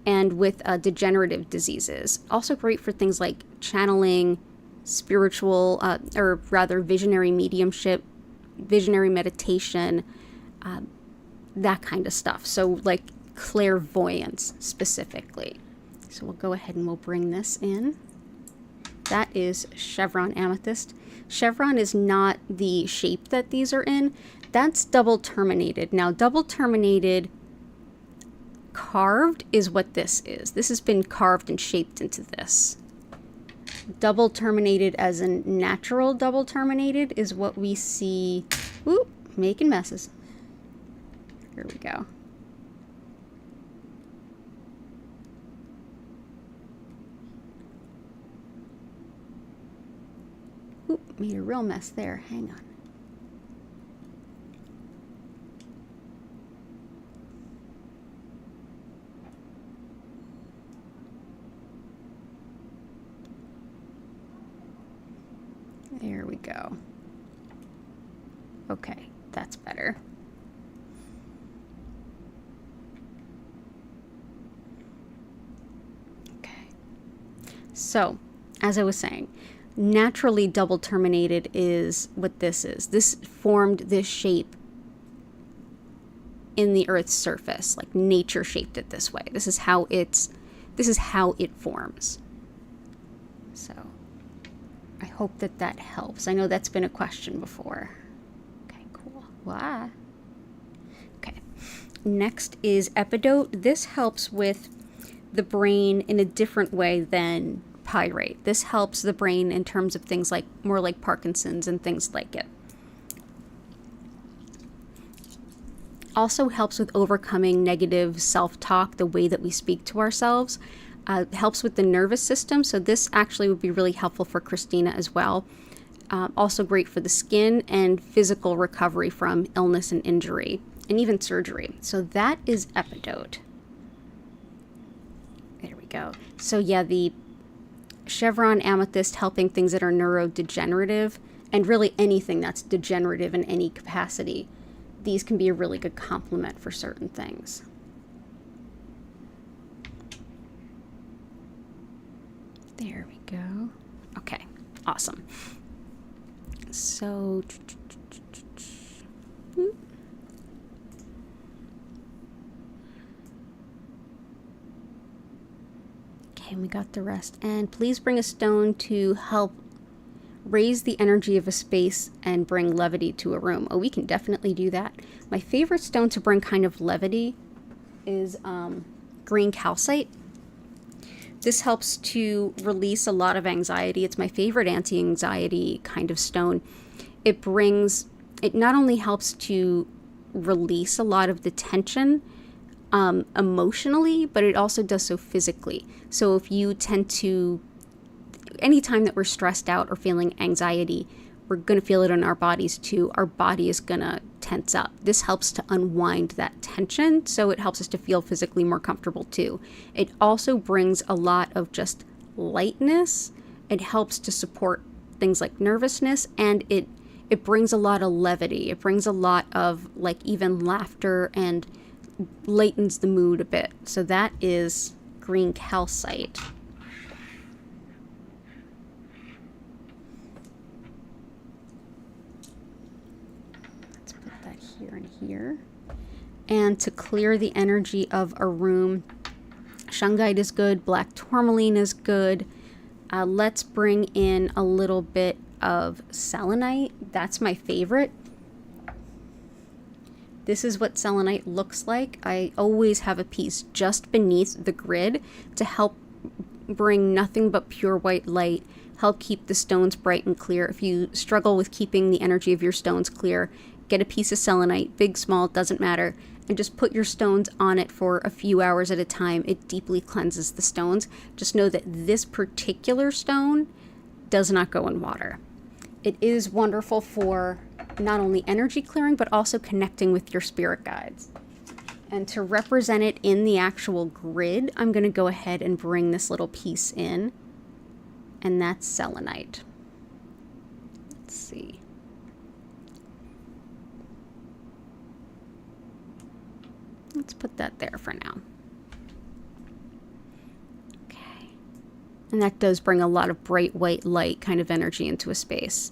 and with degenerative diseases. Also great for things like channeling, spiritual, or rather visionary mediumship, visionary meditation, that kind of stuff. So like clairvoyance specifically. So we'll go ahead and we'll bring this in. That is chevron amethyst. Chevron is not the shape that these are in. That's double terminated. Now, double terminated carved is what this is. This has been carved and shaped into this. Double terminated as in natural double terminated is what we see. Ooh, making messes. Here we go. Ooh, made a real mess there. Hang on. There we go. Okay, that's better. Okay. So, as I was saying, naturally double terminated is what this is. This formed this shape in the Earth's surface, like nature shaped it this way. This is how it forms. So I hope that helps. I know that's been a question before. Okay, cool. Why? Okay. Next is epidote. This helps with the brain in a different way than pyrite. This helps the brain in terms of things like more like Parkinson's and things like it. Also helps with overcoming negative self-talk, the way that we speak to ourselves. Helps with the nervous system, so this actually would be really helpful for Christina as well. Also great for the skin and physical recovery from illness and injury, and even surgery. So that is epidote. There we go. So yeah, the chevron amethyst helping things that are neurodegenerative, and really anything that's degenerative in any capacity. These can be a really good complement for certain things. There we go. Okay, awesome. So, okay, we got the rest. And please bring a stone to help raise the energy of a space and bring levity to a room. Oh, we can definitely do that. My favorite stone to bring kind of levity is green calcite. This helps to release a lot of anxiety. It's my favorite anti-anxiety kind of stone. It not only helps to release a lot of the tension emotionally, but it also does so physically. So if you tend to, anytime that we're stressed out or feeling anxiety, we're going to feel it in our bodies too. Our body is going to tense up. This helps to unwind that tension, so it helps us to feel physically more comfortable too. It also brings a lot of just lightness. It helps to support things like nervousness, and it brings a lot of levity. It brings a lot of like even laughter and lightens the mood a bit. So that is green calcite. Here and here. And to clear the energy of a room, shungite is good, black tourmaline is good. Let's bring in a little bit of selenite. That's my favorite. This is what selenite looks like. I always have a piece just beneath the grid to help bring nothing but pure white light, help keep the stones bright and clear. If you struggle with keeping the energy of your stones clear, get a piece of selenite, big, small, doesn't matter, and just put your stones on it for a few hours at a time. It deeply cleanses the stones. Just know that this particular stone does not go in water. It is wonderful for not only energy clearing, but also connecting with your spirit guides. And to represent it in the actual grid, I'm going to go ahead and bring this little piece in, and that's selenite. Let's see. Let's put that there for now. Okay. And that does bring a lot of bright white light kind of energy into a space.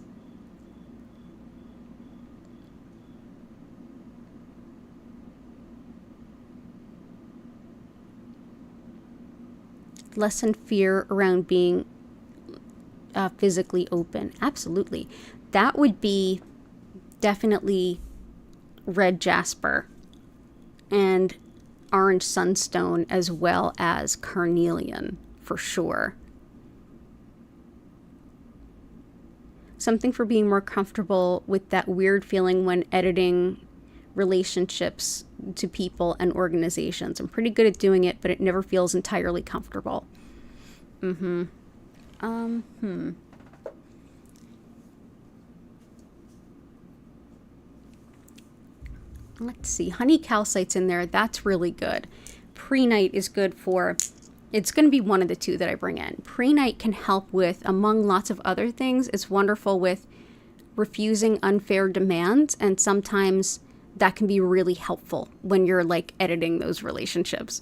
Lessen fear around being physically open. Absolutely. That would be definitely red jasper and orange sunstone, as well as carnelian, for sure. Something for being more comfortable with that weird feeling when editing relationships to people and organizations. I'm pretty good at doing it, but it never feels entirely comfortable. Let's see, honey calcite's in there. That's really good. Prehnite is good for, it's going to be one of the two that I bring in. Prehnite can help with, among lots of other things, it's wonderful with refusing unfair demands, and sometimes that can be really helpful when you're like editing those relationships.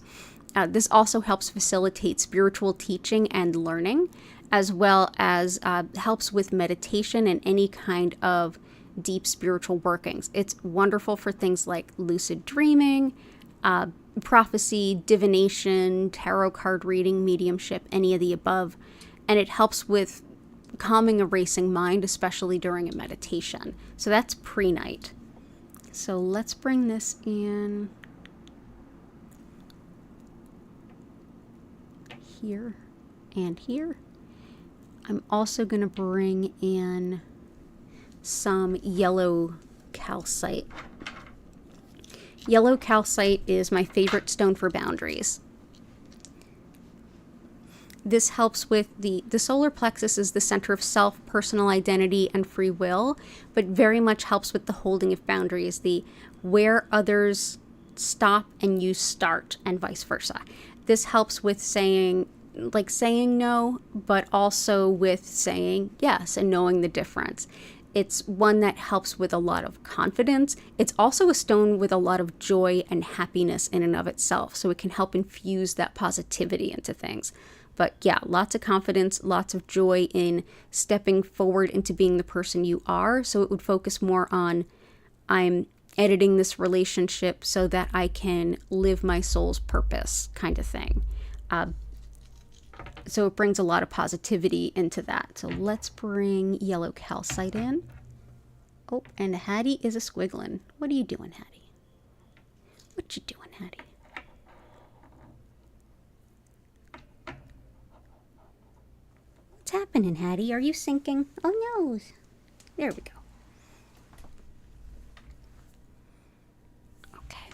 This also helps facilitate spiritual teaching and learning, as well as helps with meditation and any kind of deep spiritual workings. It's wonderful for things like lucid dreaming, prophecy, divination, tarot card reading, mediumship, any of the above. And it helps with calming a racing mind, especially during a meditation. So that's prehnite. So let's bring this in here and here. I'm also going to bring in some yellow calcite. Yellow calcite is my favorite stone for boundaries. This helps with the solar plexus is the center of self, personal identity, and free will, but very much helps with the holding of boundaries, the where others stop and you start, and vice versa. This helps with saying no, but also with saying yes and knowing the difference. It's one that helps with a lot of confidence. It's also a stone with a lot of joy and happiness in and of itself, so it can help infuse that positivity into things. But yeah, lots of confidence, lots of joy in stepping forward into being the person you are. So it would focus more on, I'm editing this relationship so that I can live my soul's purpose kind of thing. So it brings a lot of positivity into that. So let's bring yellow calcite in. Oh, and Hattie is a squiggling. What are you doing, Hattie? What you doing, Hattie? What's happening, Hattie? Are you sinking? Oh, no. There we go. Okay.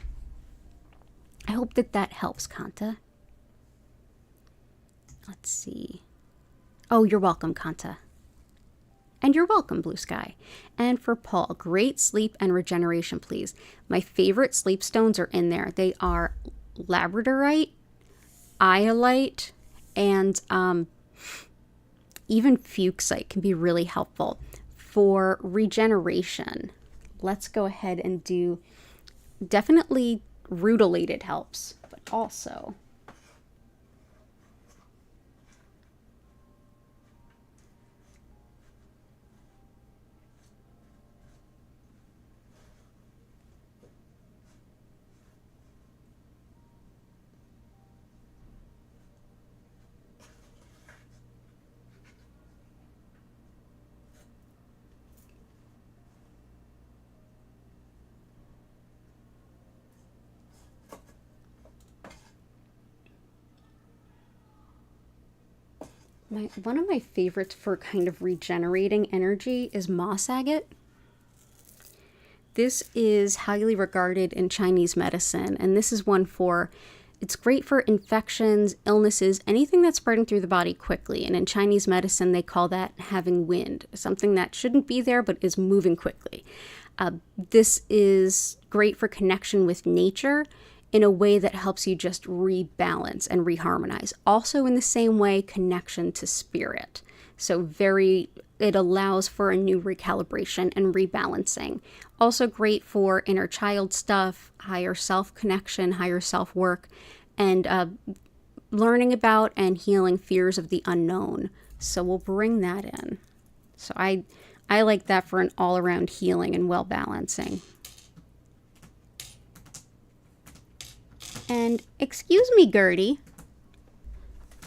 I hope that helps, Kanta. Let's see. Oh, you're welcome, Kanta. And you're welcome, Blue Sky. And for Paul, great sleep and regeneration, please. My favorite sleep stones are in there. They are labradorite, iolite, and even fuchsite can be really helpful. For regeneration, let's go ahead and do, definitely rutilated helps, but also one of my favorites for kind of regenerating energy is moss agate. This is highly regarded in Chinese medicine, and this is one for, it's great for infections, illnesses, anything that's spreading through the body quickly. And in Chinese medicine, they call that having wind, something that shouldn't be there but is moving quickly. This is great for connection with nature in a way that helps you just rebalance and reharmonize. Also in the same way, connection to spirit. So it allows for a new recalibration and rebalancing. Also great for inner child stuff, higher self connection, higher self work, and learning about and healing fears of the unknown. So we'll bring that in. So I like that for an all around healing and well balancing. And excuse me, Gertie.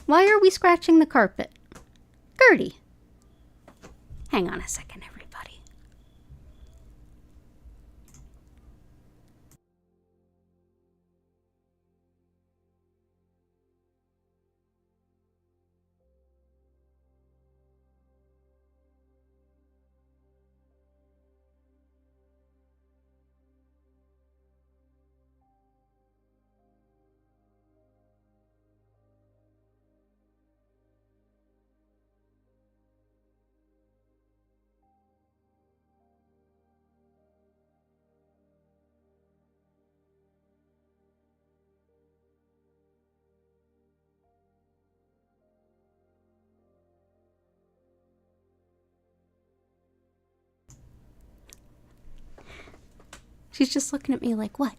Why are we scratching the carpet? Gertie. Hang on a second, everybody. She's just looking at me like, what?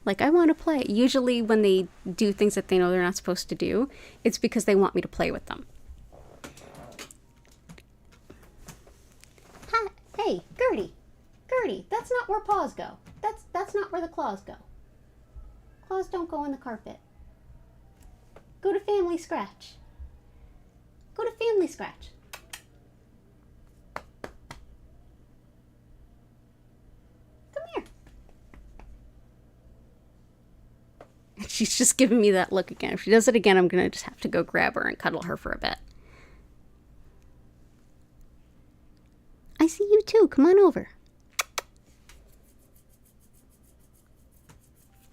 Like, I want to play. Usually when they do things that they know they're not supposed to do, it's because they want me to play with them. Hi, hey, Gertie. Gertie, that's not where paws go. That's not where the claws go. Claws don't go on the carpet. Go to Family Scratch. Go to Family Scratch. She's just giving me that look again. If she does it again, I'm going to just have to go grab her and cuddle her for a bit. I see you too. Come on over.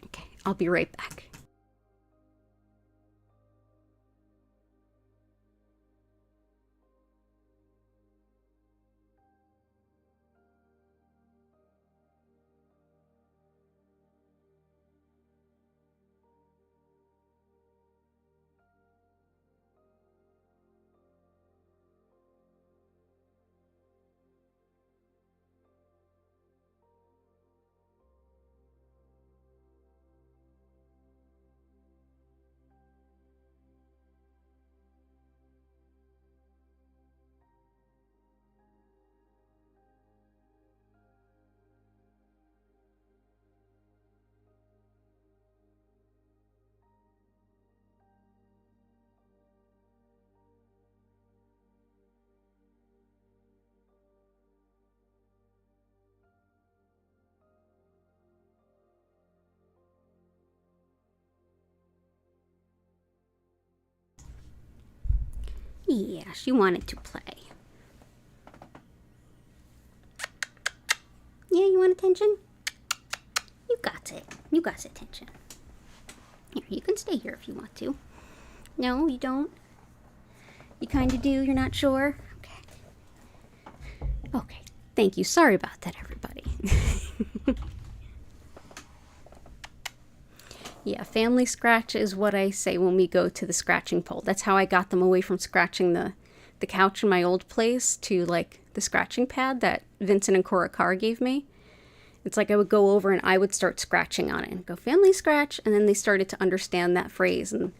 Okay, I'll be right back. Yeah, she wanted to play. Yeah, you want attention? You got it. You got attention. Here, you can stay here if you want to. No, you don't? You kind of do? You're not sure? Okay. Okay. Thank you. Sorry about that, everybody. Yeah, family scratch is what I say when we go to the scratching pole. That's how I got them away from scratching the couch in my old place to like the scratching pad that Vincent and Cora Carr gave me. It's like I would go over and I would start scratching on it and go, family scratch. And then they started to understand that phrase. And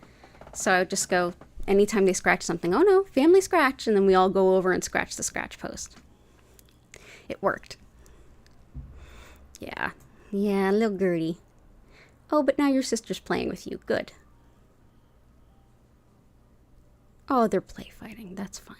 so I would just go, anytime they scratch something, oh no, family scratch. And then we all go over and scratch the scratch post. It worked. Yeah. Yeah, little Gertie. Oh, but now your sister's playing with you. Good. Oh, they're play fighting. That's fun.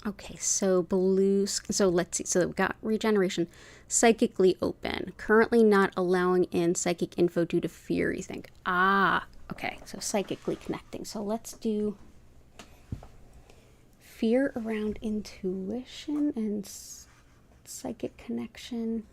Okay, so blue, so let's see. So we've got regeneration, psychically open, currently not allowing in psychic info due to fear, you think. Ah, okay, so psychically connecting. So let's do fear around intuition and psychic connection.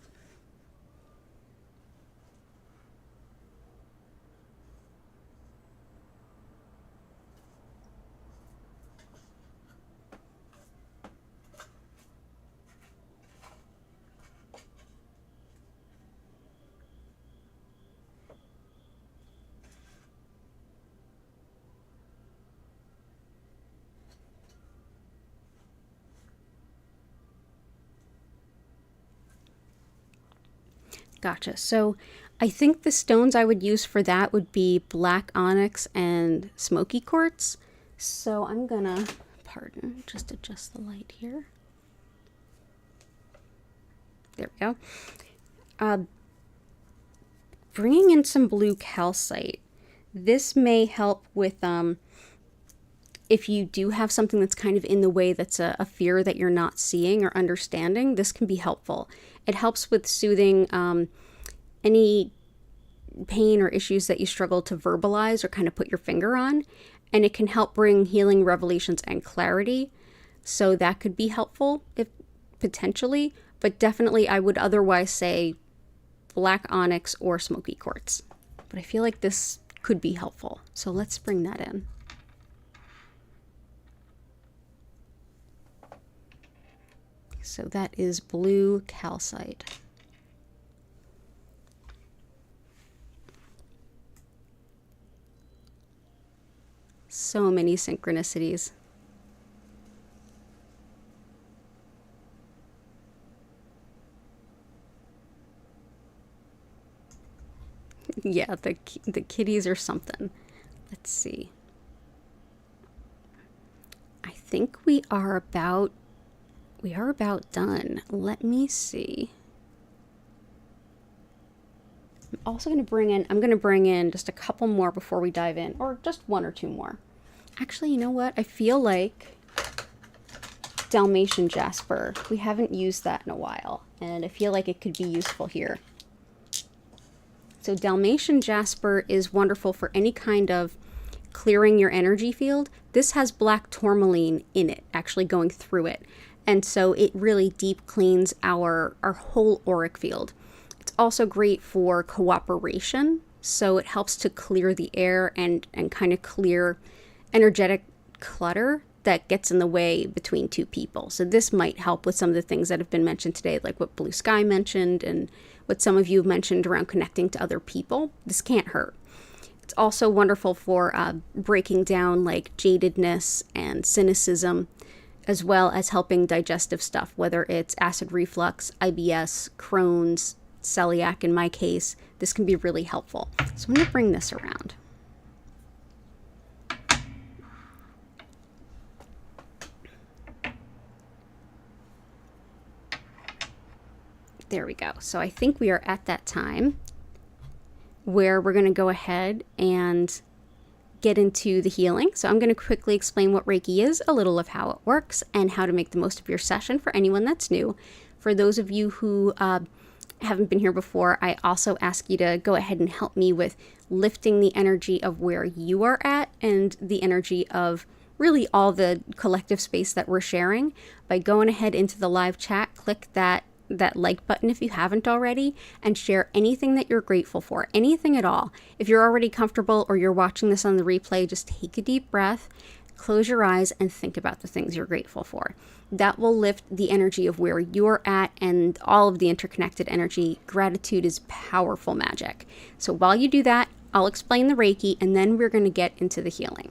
Gotcha. So I think the stones I would use for that would be black onyx and smoky quartz. So I'm gonna, pardon, just adjust the light here. There we go. Bringing in some blue calcite. This may help with if you do have something that's kind of in the way that's a fear that you're not seeing or understanding, this can be helpful. It helps with soothing any pain or issues that you struggle to verbalize or kind of put your finger on. And it can help bring healing, revelations, and clarity. So that could be helpful if potentially, but definitely I would otherwise say black onyx or smoky quartz. But I feel like this could be helpful. So let's bring that in. So that is blue calcite. So many synchronicities. Yeah, the kitties or something. Let's see. I think we are about done. Let me see. I'm going to bring in just a couple more before we dive in, or just one or two more. Actually, you know what? I feel like Dalmatian jasper. We haven't used that in a while, and I feel like it could be useful here. So Dalmatian jasper is wonderful for any kind of clearing your energy field. This has black tourmaline in it, actually going through it. And so it really deep cleans our whole auric field. It's also great for cooperation. So it helps to clear the air and kind of clear energetic clutter that gets in the way between two people. So this might help with some of the things that have been mentioned today, like what Blue Sky mentioned and what some of you have mentioned around connecting to other people. This can't hurt. It's also wonderful for breaking down like jadedness and cynicism, as well as helping digestive stuff, whether it's acid reflux, IBS, Crohn's, celiac in my case. This can be really helpful. So I'm going to bring this around. There we go. So I think we are at that time where we're going to go ahead and get into the healing. So I'm going to quickly explain what Reiki is, a little of how it works, and how to make the most of your session for anyone that's new. For those of you who haven't been here before, I also ask you to go ahead and help me with lifting the energy of where you are at and the energy of really all the collective space that we're sharing by going ahead into the live chat. Click that like button if you haven't already, and share anything that you're grateful for, anything at all. If you're already comfortable or you're watching this on the replay, just take a deep breath, close your eyes, and think about the things you're grateful for. That will lift the energy of where you're at and all of the interconnected energy. Gratitude is powerful magic. So while you do that, I'll explain the Reiki, and then we're going to get into the healing.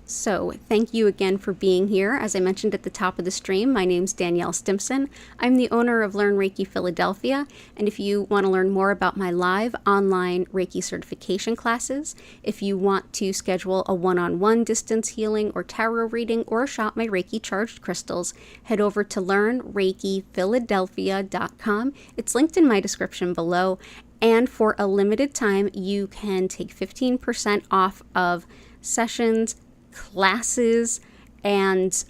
So thank you again for being here. As I mentioned at the top of the stream, my name's Danielle Stimpson. I'm the owner of Learn Reiki Philadelphia. And if you want to learn more about my live online Reiki certification classes, if you want to schedule a one-on-one distance healing or tarot reading, or shop my Reiki charged crystals, head over to learnreikiphiladelphia.com. It's linked in my description below. And for a limited time, you can take 15% off of sessions, classes, and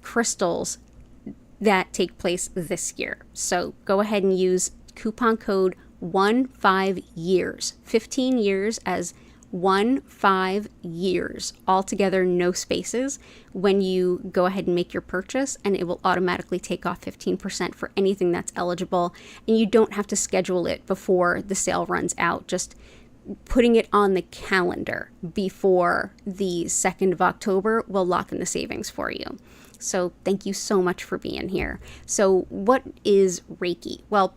crystals that take place this year. So go ahead and use coupon code 15years, 15 years as 15 years, all together, no spaces, when you go ahead and make your purchase, and it will automatically take off 15% for anything that's eligible. And you don't have to schedule it before the sale runs out. Just putting it on the calendar before the 2nd of October will lock in the savings for you. So thank you so much for being here. So what is Reiki? Well,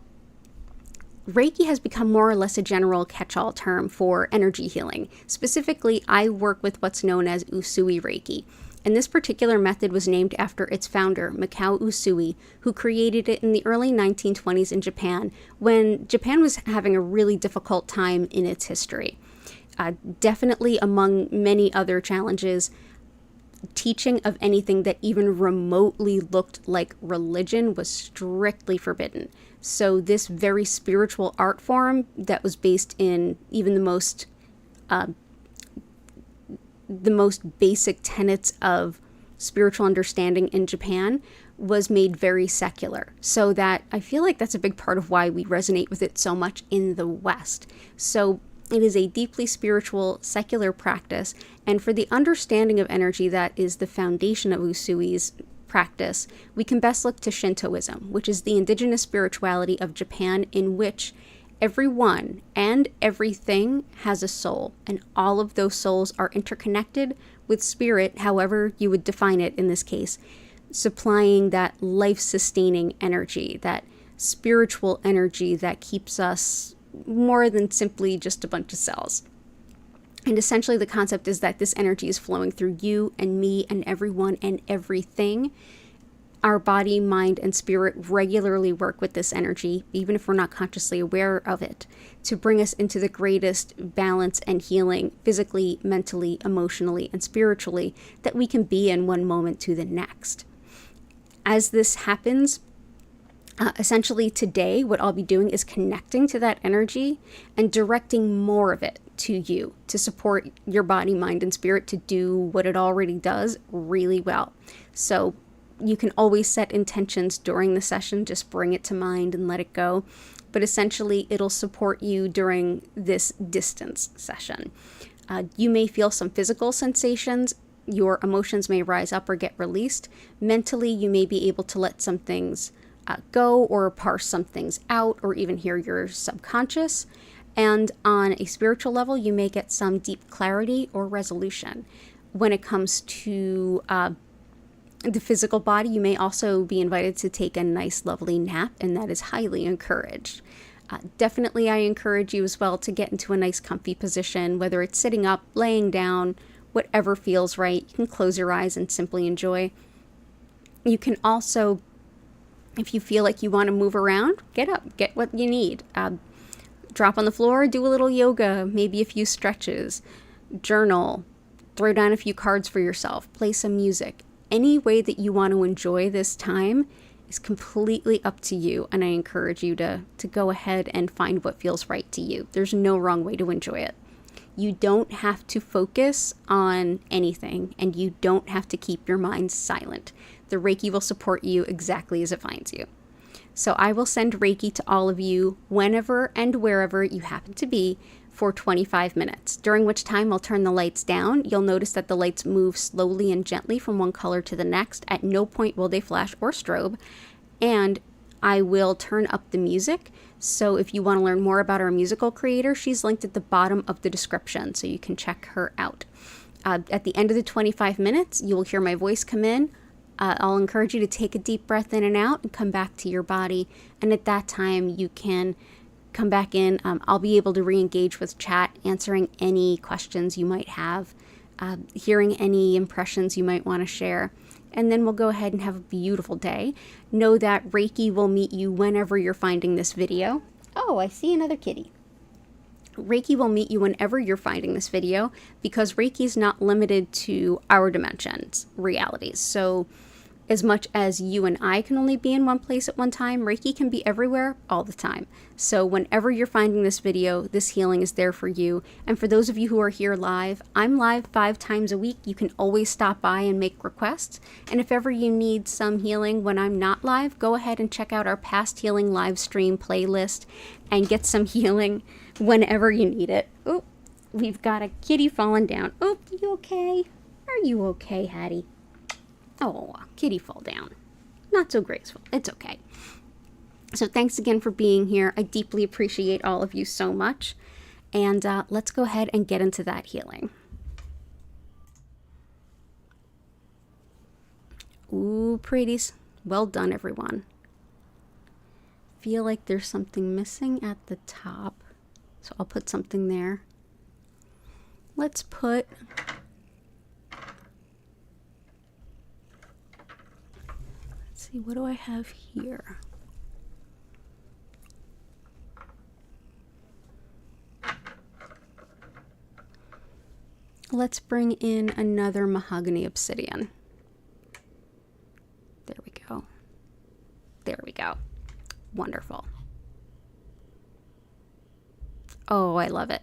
Reiki has become more or less a general catch-all term for energy healing. Specifically, I work with what's known as Usui Reiki. And this particular method was named after its founder, Mikao Usui, who created it in the early 1920s in Japan, when Japan was having a really difficult time in its history. Definitely among many other challenges, teaching of anything that even remotely looked like religion was strictly forbidden. So this very spiritual art form that was based in even the most basic tenets of spiritual understanding in Japan was made very secular. So that I feel like that's a big part of why we resonate with it so much in the West. So it is a deeply spiritual, secular practice. And for the understanding of energy that is the foundation of Usui's practice, we can best look to Shintoism, which is the indigenous spirituality of Japan, in which everyone and everything has a soul, and all of those souls are interconnected with spirit, however you would define it in this case, supplying that life-sustaining energy, that spiritual energy that keeps us more than simply just a bunch of cells. And essentially the concept is that this energy is flowing through you and me and everyone and everything. Our body, mind, and spirit regularly work with this energy, even if we're not consciously aware of it, to bring us into the greatest balance and healing physically, mentally, emotionally, and spiritually that we can be in one moment to the next. As this happens, essentially today, what I'll be doing is connecting to that energy and directing more of it to you to support your body, mind, and spirit to do what it already does really well. So you can always set intentions during the session, just bring it to mind and let it go. But essentially, it'll support you during this distance session. You may feel some physical sensations. Your emotions may rise up or get released. Mentally, you may be able to let some things go or parse some things out, or even hear your subconscious. And on a spiritual level, you may get some deep clarity or resolution. When it comes to the physical body, you may also be invited to take a nice, lovely nap, and that is highly encouraged. Definitely, I encourage you as well to get into a nice, comfy position, whether it's sitting up, laying down, whatever feels right. You can close your eyes and simply enjoy. You can also, if you feel like you want to move around, get up, get what you need. Drop on the floor, do a little yoga, maybe a few stretches, journal, throw down a few cards for yourself, play some music. Any way that you want to enjoy this time is completely up to you, and I encourage you to go ahead and find what feels right to you. There's no wrong way to enjoy it. You don't have to focus on anything, and you don't have to keep your mind silent. The Reiki will support you exactly as it finds you. So I will send Reiki to all of you whenever and wherever you happen to be for 25 minutes, during which time I'll turn the lights down. You'll notice that the lights move slowly and gently from one color to the next. At no point will they flash or strobe. And I will turn up the music. So if you want to learn more about our musical creator, she's linked at the bottom of the description, so you can check her out. At the end of the 25 minutes, you will hear my voice come in. I'll encourage you to take a deep breath in and out and come back to your body. And at that time, you can come back in. I'll be able to re-engage with chat, answering any questions you might have, hearing any impressions you might want to share. And then we'll go ahead and have a beautiful day. Know that Reiki will meet you whenever you're finding this video. Oh, I see another kitty. Reiki will meet you whenever you're finding this video, because Reiki is not limited to our dimensions, realities. So as much as you and I can only be in one place at one time, Reiki can be everywhere all the time. So whenever you're finding this video, this healing is there for you. And for those of you who are here live, I'm live 5 times a week. You can always stop by and make requests. And if ever you need some healing when I'm not live, go ahead and check out our past healing live stream playlist and get some healing whenever you need it. Oh, we've got a kitty falling down. Oh, you okay? Are you okay, Hattie? Oh, kitty fall down. Not so graceful. It's okay. So thanks again for being here. I deeply appreciate all of you so much. And let's go ahead and get into that healing. Ooh, pretties. Well done, everyone. Feel like there's something missing at the top. So I'll put something there. Let's put... Let's see, what do I have here? Let's bring in another mahogany obsidian. There we go. There we go. Wonderful. Oh, I love it.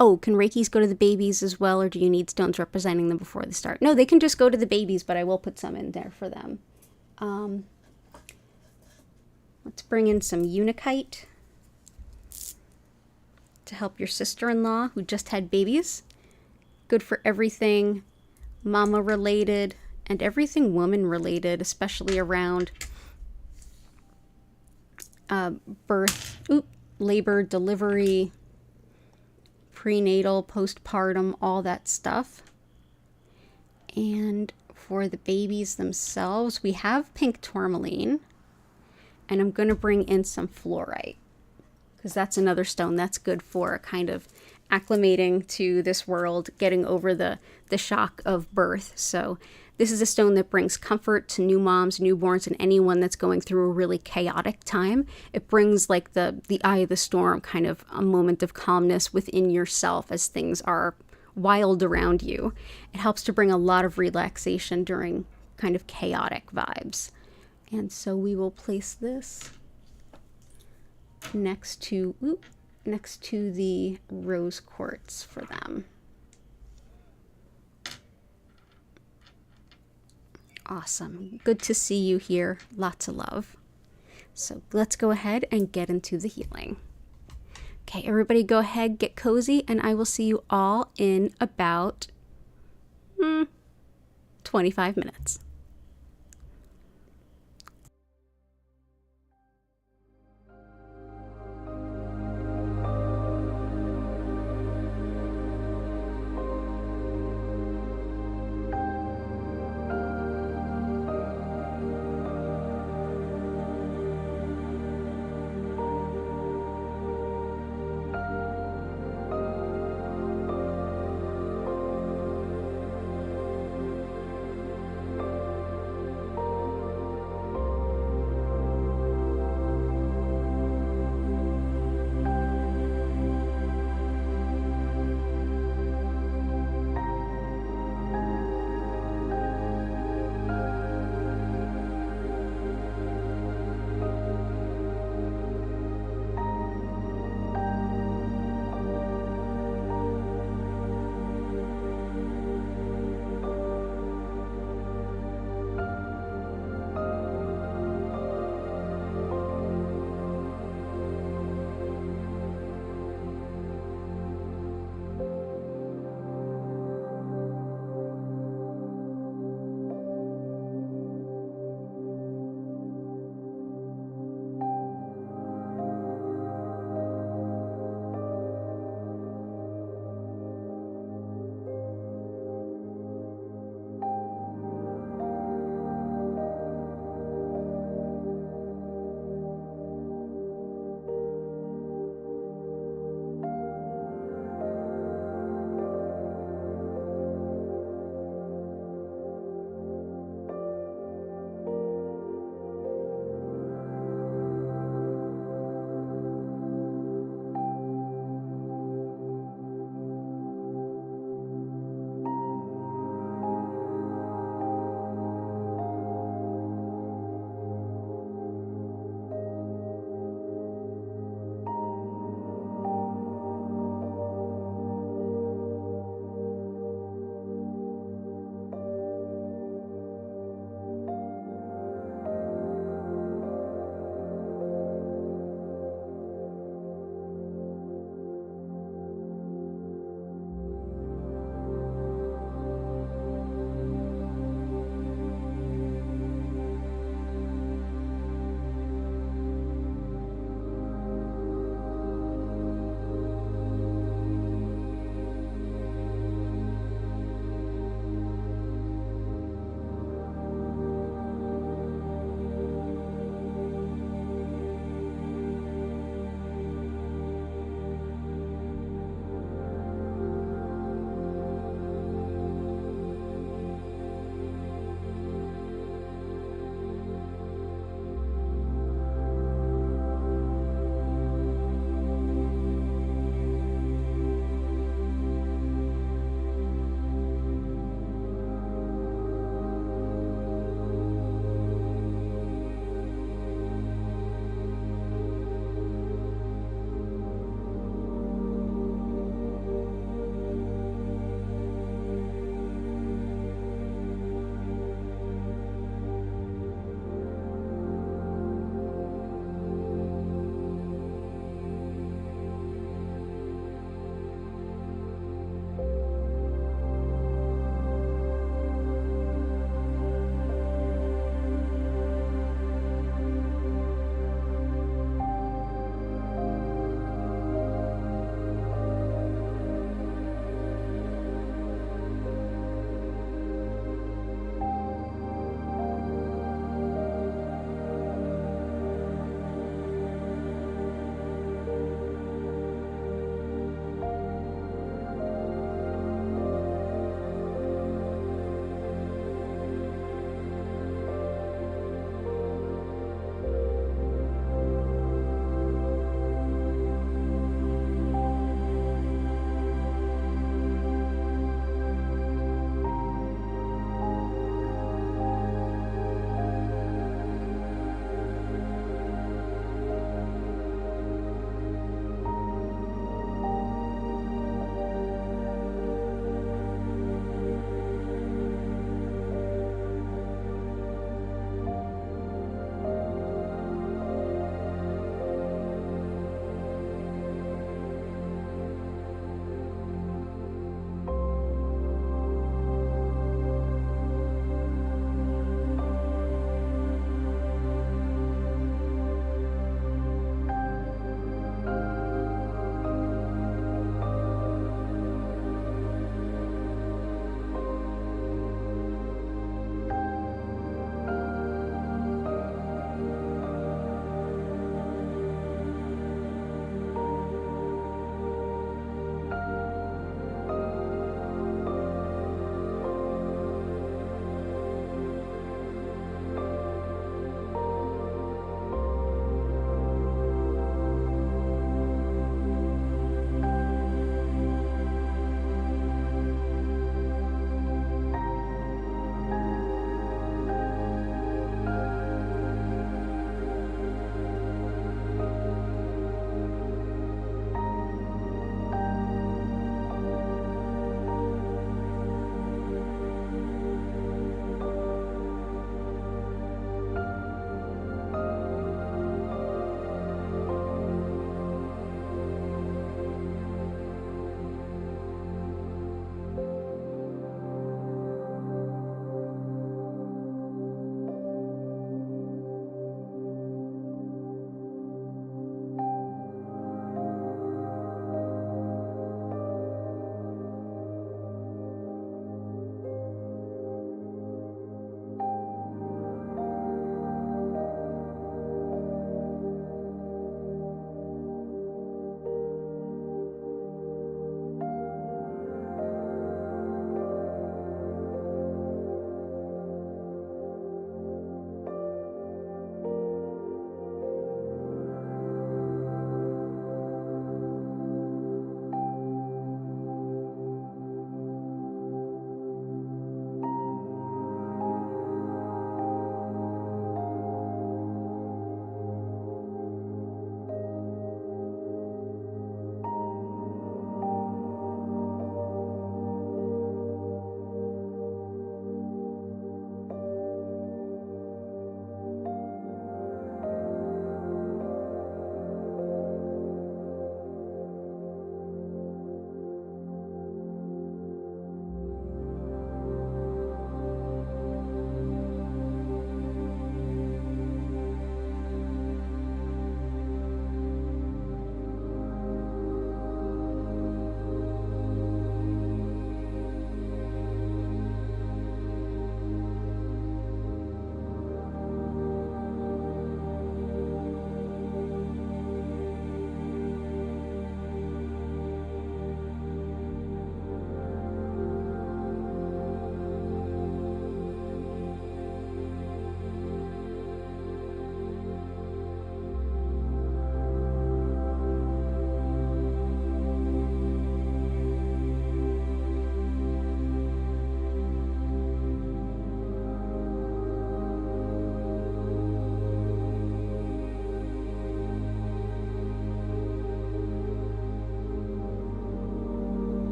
Oh, can Reikis go to the babies as well, or do you need stones representing them before they start? No, they can just go to the babies, but I will put some in there for them. Let's bring in some Unikite to help your sister-in-law who just had babies. Good for everything mama related and everything woman related, especially around birth, labor, delivery, prenatal, postpartum, all that stuff. And for the babies themselves, we have pink tourmaline, and I'm going to bring in some fluorite, because that's another stone that's good for kind of acclimating to this world, getting over the shock of birth. So this is a stone that brings comfort to new moms, newborns, and anyone that's going through a really chaotic time. It brings like the eye of the storm, kind of a moment of calmness within yourself as things are wild around you. It helps to bring a lot of relaxation during kind of chaotic vibes. And so we will place this next to the rose quartz for them. Awesome. Good to see you here. Lots of love. So let's go ahead and get into the healing. Okay, everybody go ahead, get cozy, and I will see you all in about 25 minutes.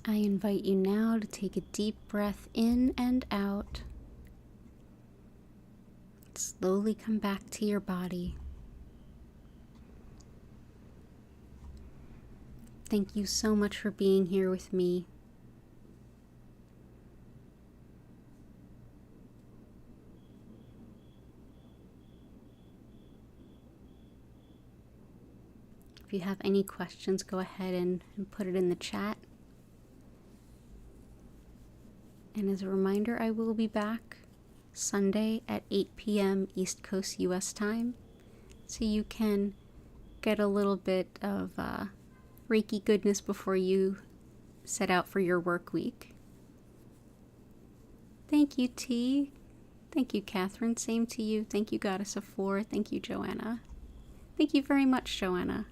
I invite you now to take a deep breath in and out. Slowly come back to your body. Thank you so much for being here with me. If you have any questions, go ahead and put it in the chat. And as a reminder, I will be back Sunday at 8 p.m. East Coast US time, so you can get a little bit of Reiki goodness before you set out for your work week. Thank you, T. Thank you, Catherine. Same to you. Thank you, Goddess of Four. Thank you, Joanna. Thank you very much, Joanna.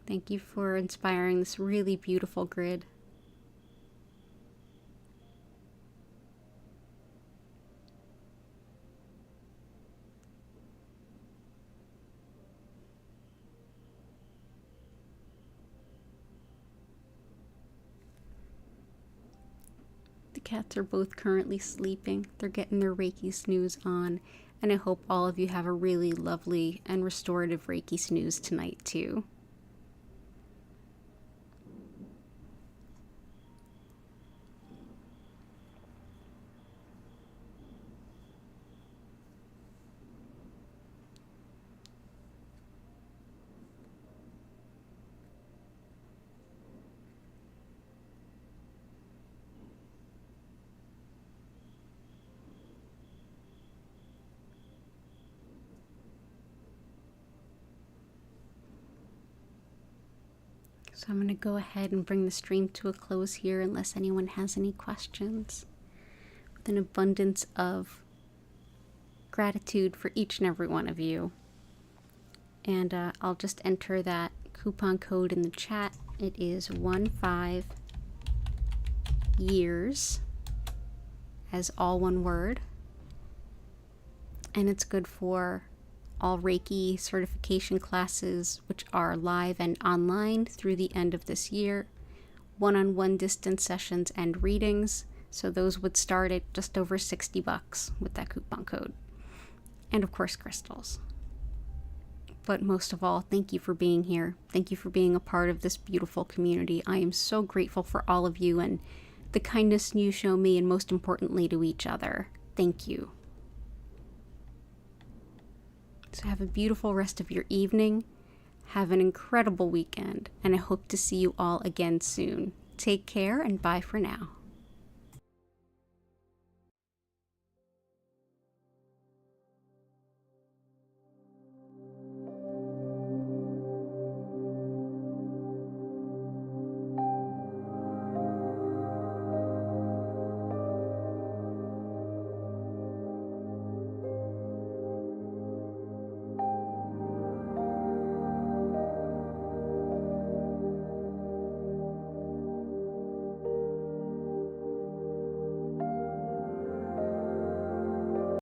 Thank you for inspiring this really beautiful grid. The cats are both currently sleeping. They're getting their Reiki snooze on, and I hope all of you have a really lovely and restorative Reiki snooze tonight too. So I'm going to go ahead and bring the stream to a close here unless anyone has any questions. With an abundance of gratitude for each and every one of you. And I'll just enter that coupon code in the chat. It is 15 years as all one word. And it's good for all Reiki certification classes, which are live and online through the end of this year, one-on-one distance sessions and readings. So those would start at just over $60 with that coupon code. And of course, crystals. But most of all, thank you for being here. Thank you for being a part of this beautiful community. I am so grateful for all of you and the kindness you show me, and most importantly to each other. Thank you. So have a beautiful rest of your evening. Have an incredible weekend, and I hope to see you all again soon. Take care and bye for now.